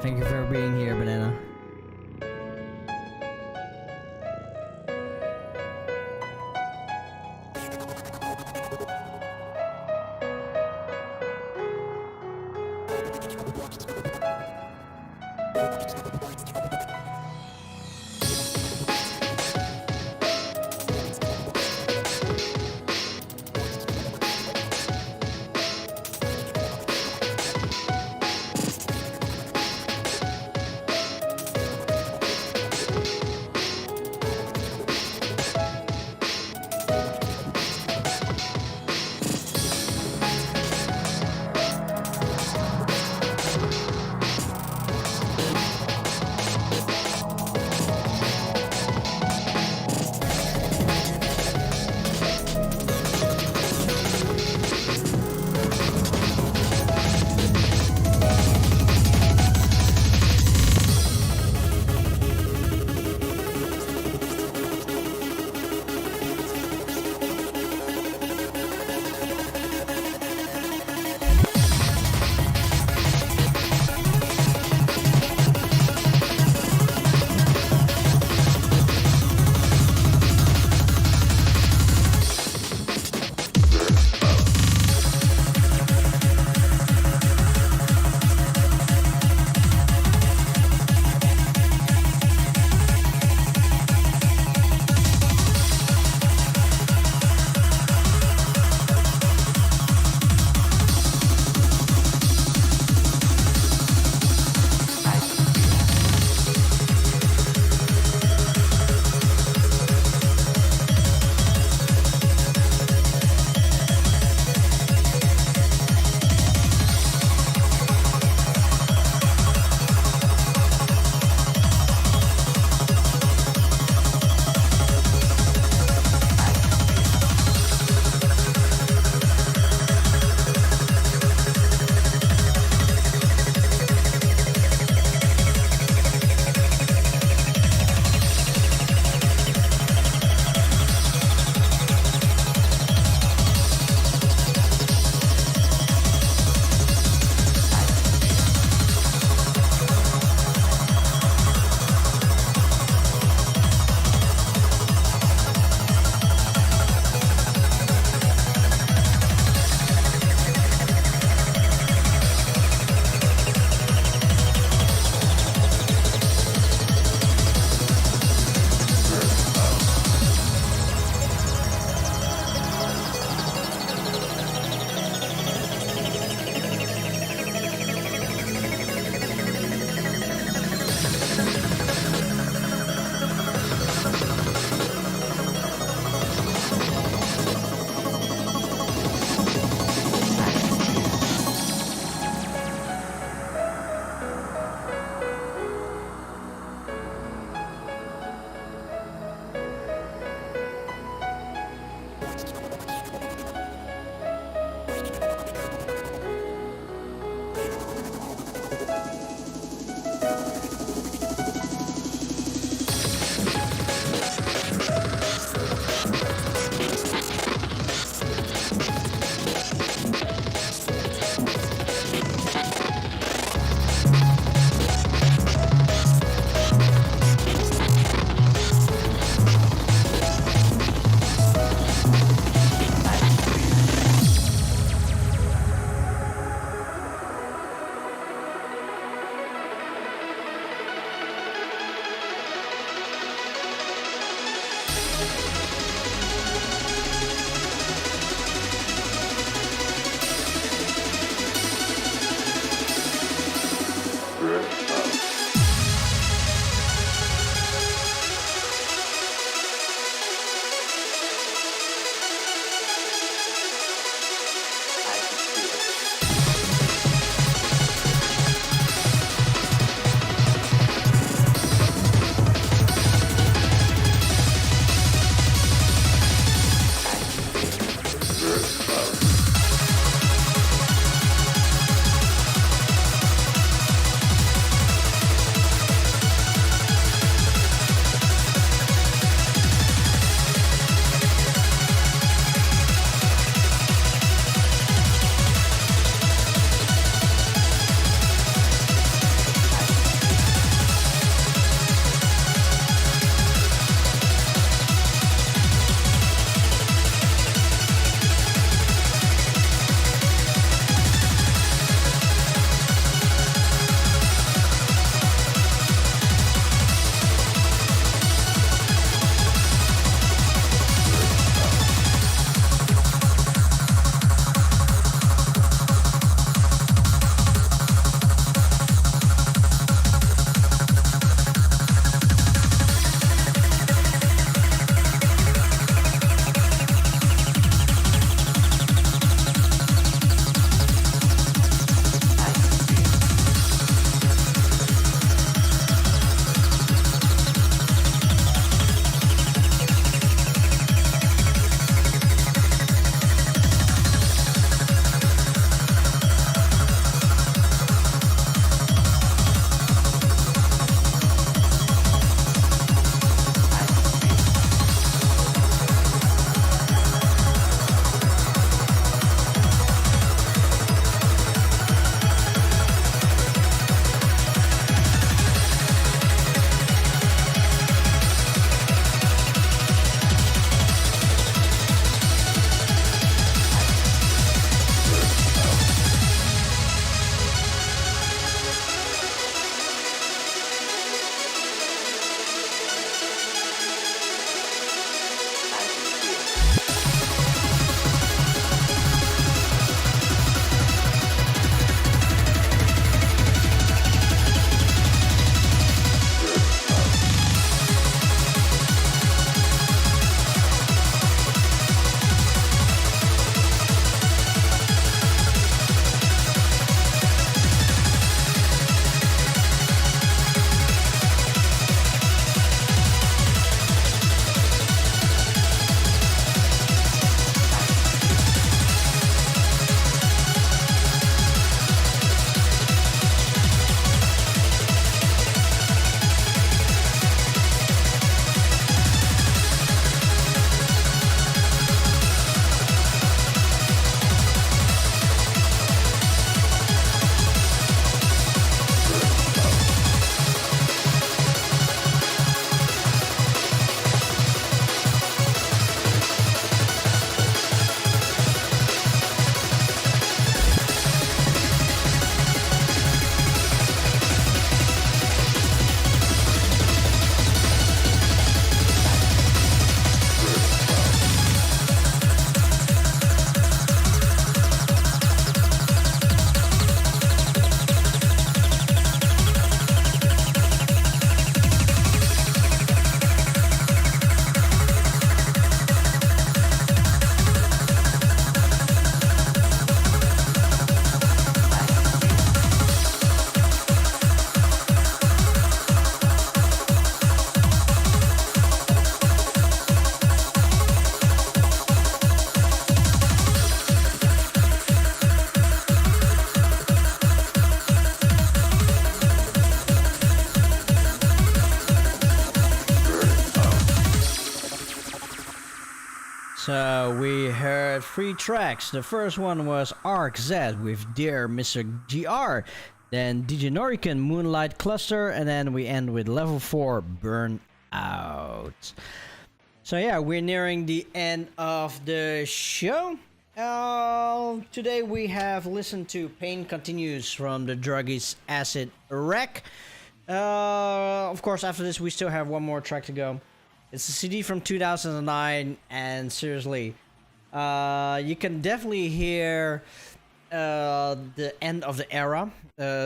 Thank you for being here, Banana. So we heard 3 tracks. The first one was Arc Z with Dear Mr. GR. Then DJ Norican, Moonlight Cluster. And then we end with Level 4, Burn Out. So yeah, we're nearing the end of the show. Today we have listened to Pain Continues from the Druggy's Acid Wreck. Of course, after this we still have one more track to go. It's a CD from 2009, and seriously, you can definitely hear the end of the era.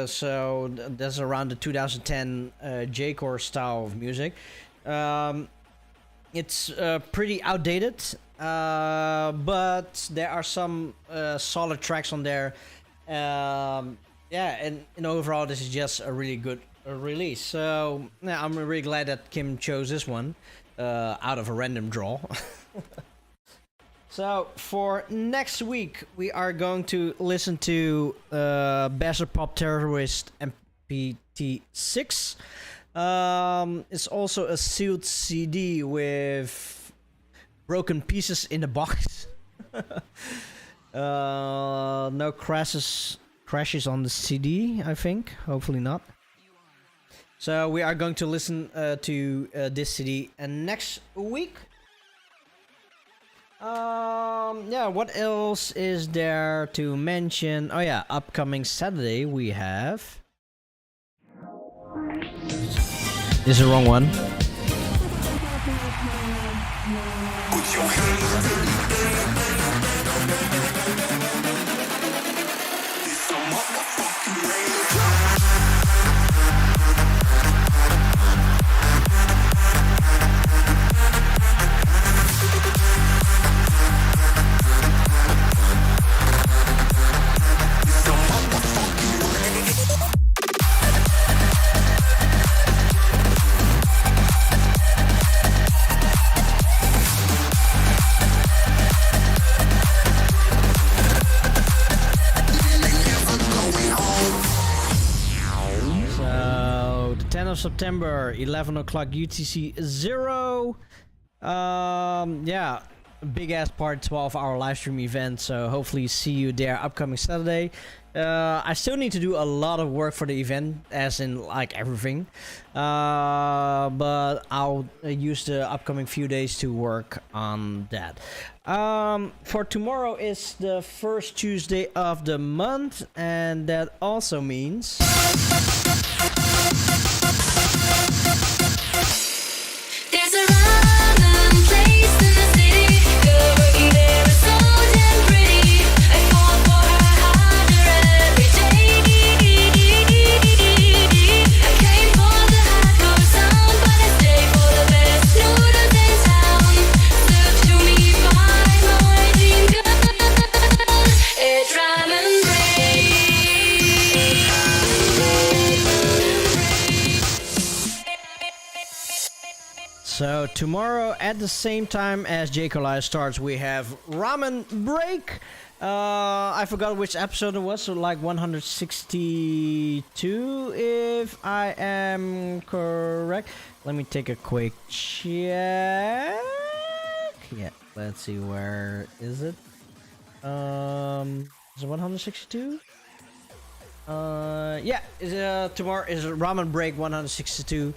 So that's around the 2010 J-Core style of music. It's pretty outdated, but there are some solid tracks on there. Yeah, and overall, this is just a really good release. So yeah, I'm really glad that Kim chose this one out of a random draw. So for next week, we are going to listen to Bastard Pop Terrorist MPT6. It's also a sealed CD with broken pieces in the box. No crashes on the CD, I think. Hopefully not. So we are going to listen to this CD next week. Yeah, what else is there to mention? Oh yeah, upcoming Saturday we have... This is the wrong one. September, 11 o'clock UTC 0. Yeah, big ass part, 12-hour live stream event. So hopefully see you there upcoming Saturday. I still need to do a lot of work for the event, as in like everything. But I'll use the upcoming few days to work on that. For tomorrow is the first Tuesday of the month, and that also means... There's a random place in the city. Girl working there is so damn pretty. I fall for her harder every day. I came for the hardcore sound, but I stay for the best noodles in town. Served to me by my dream girl. It's ramen break. So tomorrow at the same time as J-Core Live starts, we have Ramen Break. I forgot which episode it was, so like 162 if I am correct. Let me take a quick check. Yeah, let's see, where is it? Is it 162? Yeah, tomorrow is Ramen Break 162.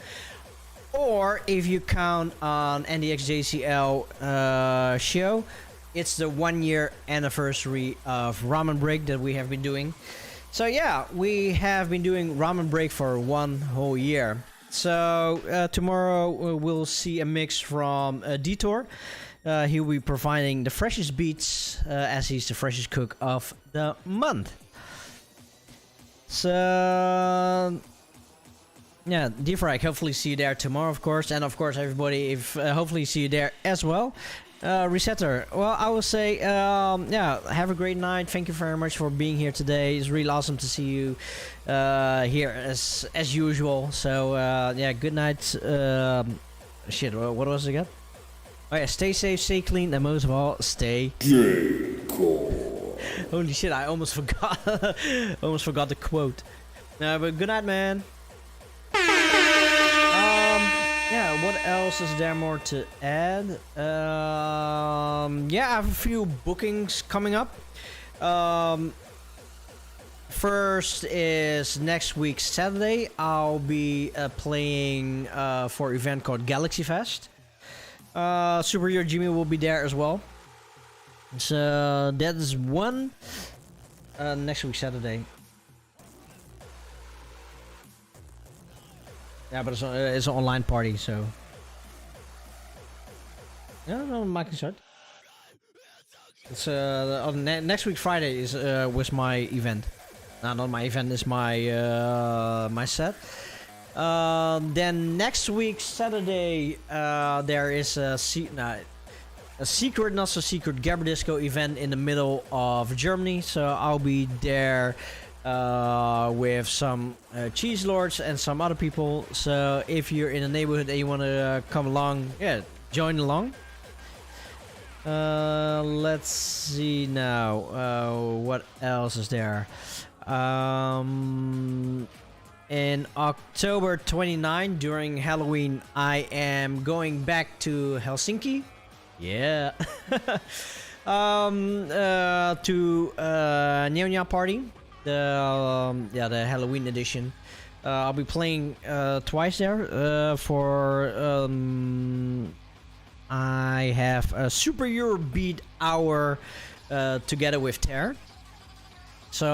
Or if you count on NDXJCL show, it's the 1 year anniversary of Ramen Break that we have been doing. So yeah, we have been doing Ramen Break for 1 whole year. So tomorrow we'll see a mix from Detour. He'll be providing the freshest beats as he's the freshest cook of the month. So... yeah, Defrag, hopefully see you there tomorrow, of course. And of course, everybody, if hopefully see you there as well. Resetter, well, I will say, yeah, have a great night. Thank you very much for being here today. It's really awesome to see you here as usual. So, yeah, good night. Shit, what was it again? Oh yeah, stay safe, stay clean, and most of all, stay... Holy shit, I almost forgot. Almost forgot the quote. But good night, man. Yeah, what else is there more to add? Yeah, I have a few bookings coming up. First is next week Saturday. I'll be playing for an event called Galaxy Fest. Superhero Jimmy will be there as well. So that is one. Next week Saturday. Yeah, but it's an online party, so. Yeah, no, Mike can start. It's next week Friday is was my event. No, not my event. It's my my set. Then next week Saturday there is a secret, not so secret Gabardisco event in the middle of Germany. So I'll be there with some cheese lords and some other people. So if you're in the neighborhood and you want to come along, yeah, join along. Let's see now. What else is there? In October 29, during Halloween, I am going back to Helsinki. Yeah. To Neodash party, the Halloween edition. I'll be playing twice there. I have a Super Euro Beat hour together with Ter. So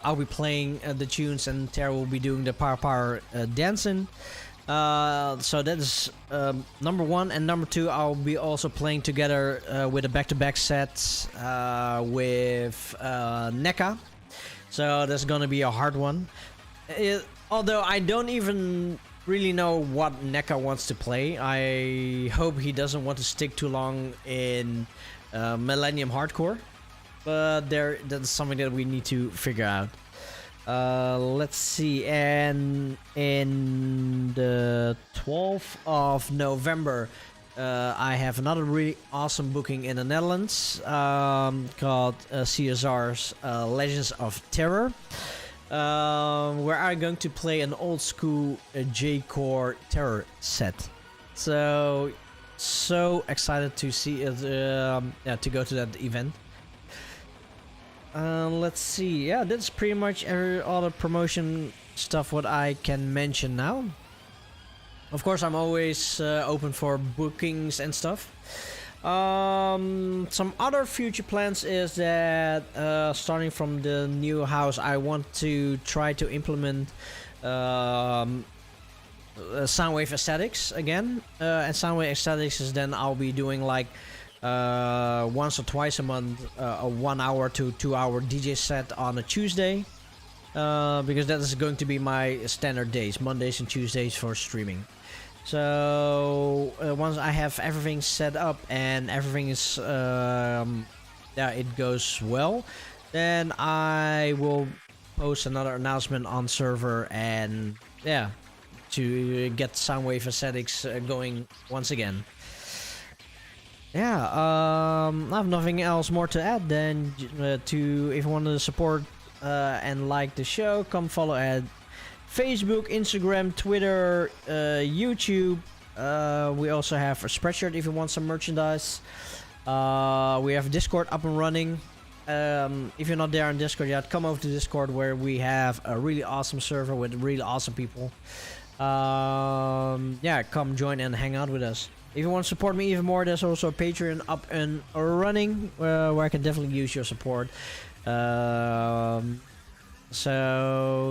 I'll be playing the tunes and Ter will be doing the power dancing. So that is number one, and number two, I'll be also playing together with a back-to-back set with NECA. So that's gonna be a hard one. Although I don't even really know what NECA wants to play. I hope he doesn't want to stick too long in Millennium Hardcore. But that's something that we need to figure out. Let's see, and in the 12th of November, I have another really awesome booking in the Netherlands called CSR's Legends of Terror, where I'm going to play an old school J-Core terror set. So excited to see it, to go to that event. Let's see. Yeah, that's pretty much all the promotion stuff what I can mention now. Of course, I'm always open for bookings and stuff. Some other future plans is that starting from the new house, I want to try to implement Soundwave Aesthetics again. And Soundwave Aesthetics is then I'll be doing like once or twice a month, a 1 hour to 2 hour DJ set on a Tuesday, because that is going to be my standard days, Mondays and Tuesdays for streaming. So once I have everything set up and everything is it goes well, then I will post another announcement on server and to get Soundwave Aesthetics going once again. Yeah, I have nothing else more to add than if you want to support and like the show, come follow at Facebook, Instagram, Twitter, YouTube. We also have a Spreadshirt if you want some merchandise. We have Discord up and running. If you're not there on Discord yet, come over to Discord where we have a really awesome server with really awesome people. Come join and hang out with us. If you want to support me even more, there's also a Patreon up and running where I can definitely use your support. So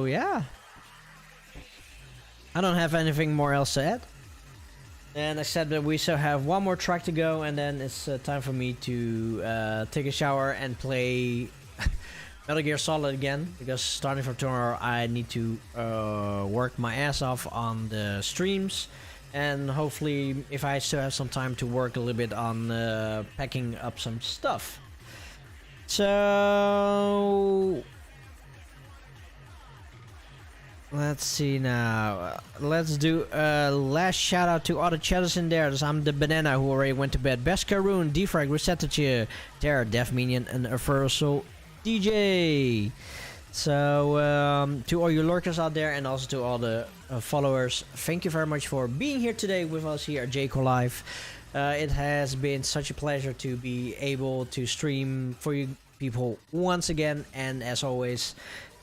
yeah, I don't have anything more else to add. And I said that we still have one more track to go, and then it's time for me to take a shower and play Metal Gear Solid again, because starting from tomorrow I need to work my ass off on the streams. And hopefully, if I still have some time to work a little bit on packing up some stuff. So let's see now. Let's do a last shout out to all the chatters in there. I'm the Banana who already went to bed. Beskaroon, Defrag, Resettiche, Terror, Death Minion, and Universal DJ. So to all you lurkers out there, and also to all the followers, thank you very much for being here today with us here at JCO Live. It has been such a pleasure to be able to stream for you people once again, and as always,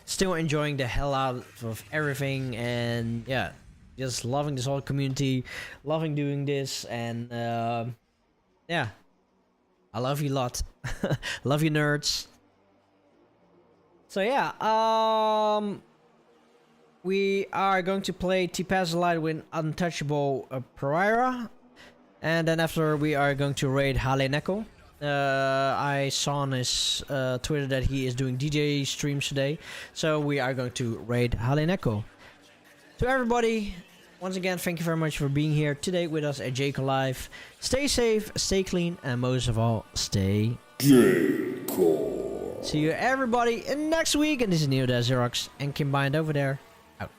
still enjoying the hell out of everything, and yeah, just loving this whole community, loving doing this, and yeah, I love you a lot. Love you, nerds. So yeah, we are going to play T-Pass Light with Untouchable Pereira, and then after we are going to raid Hale Neko. I saw on his Twitter that he is doing DJ streams today, so we are going to raid Hale Neko. To everybody, once again, thank you very much for being here today with us at JCO Live. Stay safe, stay clean, and most of all, stay JCO. See you everybody in next week, and this is Neodash, Zerox, and Combined over there. Out.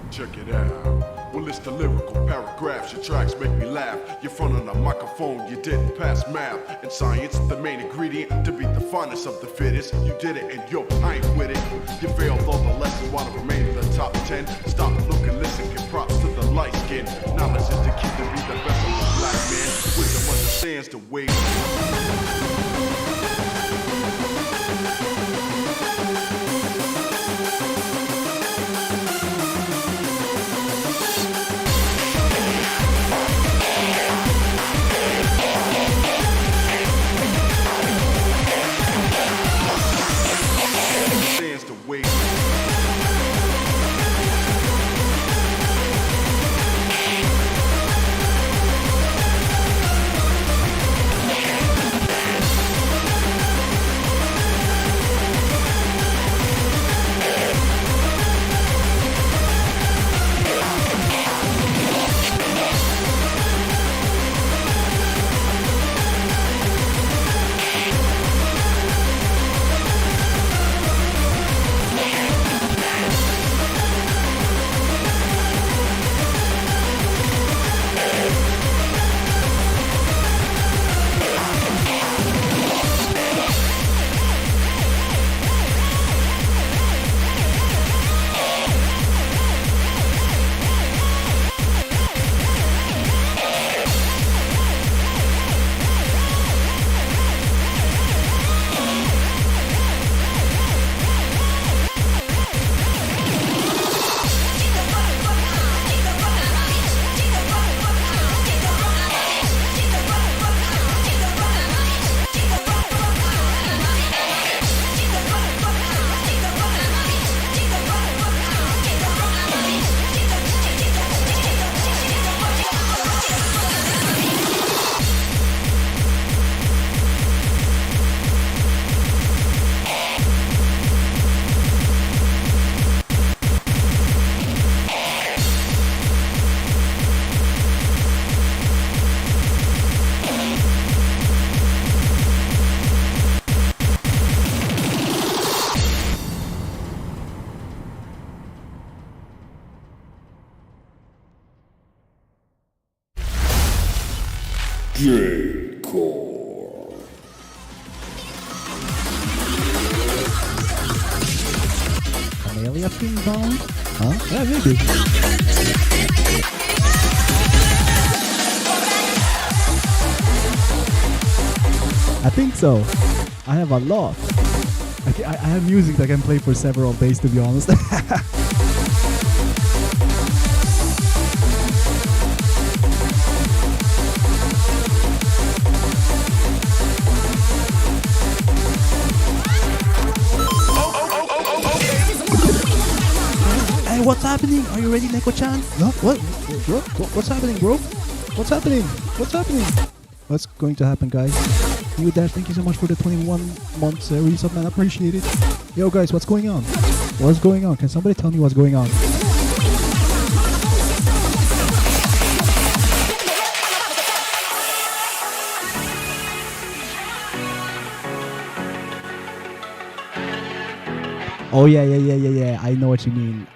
Check it out. Well, it's the lyrical paragraphs. Your tracks make me laugh. You're front on a microphone, you didn't pass math. And science, the main ingredient to be the finest of the fittest. You did it and yo, I ain't with it. You failed all the lessons while to remain in the top 10. Stop, look, and listen. Give props to the light skin. Knowledge is the key to be the best of the black man. Wisdom understands the way. Camellia Ping Pong? Huh? Yeah, maybe. I think so. I have a lot. I have music that I can play for several days, to be honest. Hey, what's happening? Are you ready, Neko-chan? No? What? What's happening, bro? What's happening? What's happening? What's going to happen, guys? Neodash, thank you so much for the 21 months resub, man. I appreciate it. Yo, guys, what's going on? What's going on? Can somebody tell me what's going on? Oh, yeah. I know what you mean.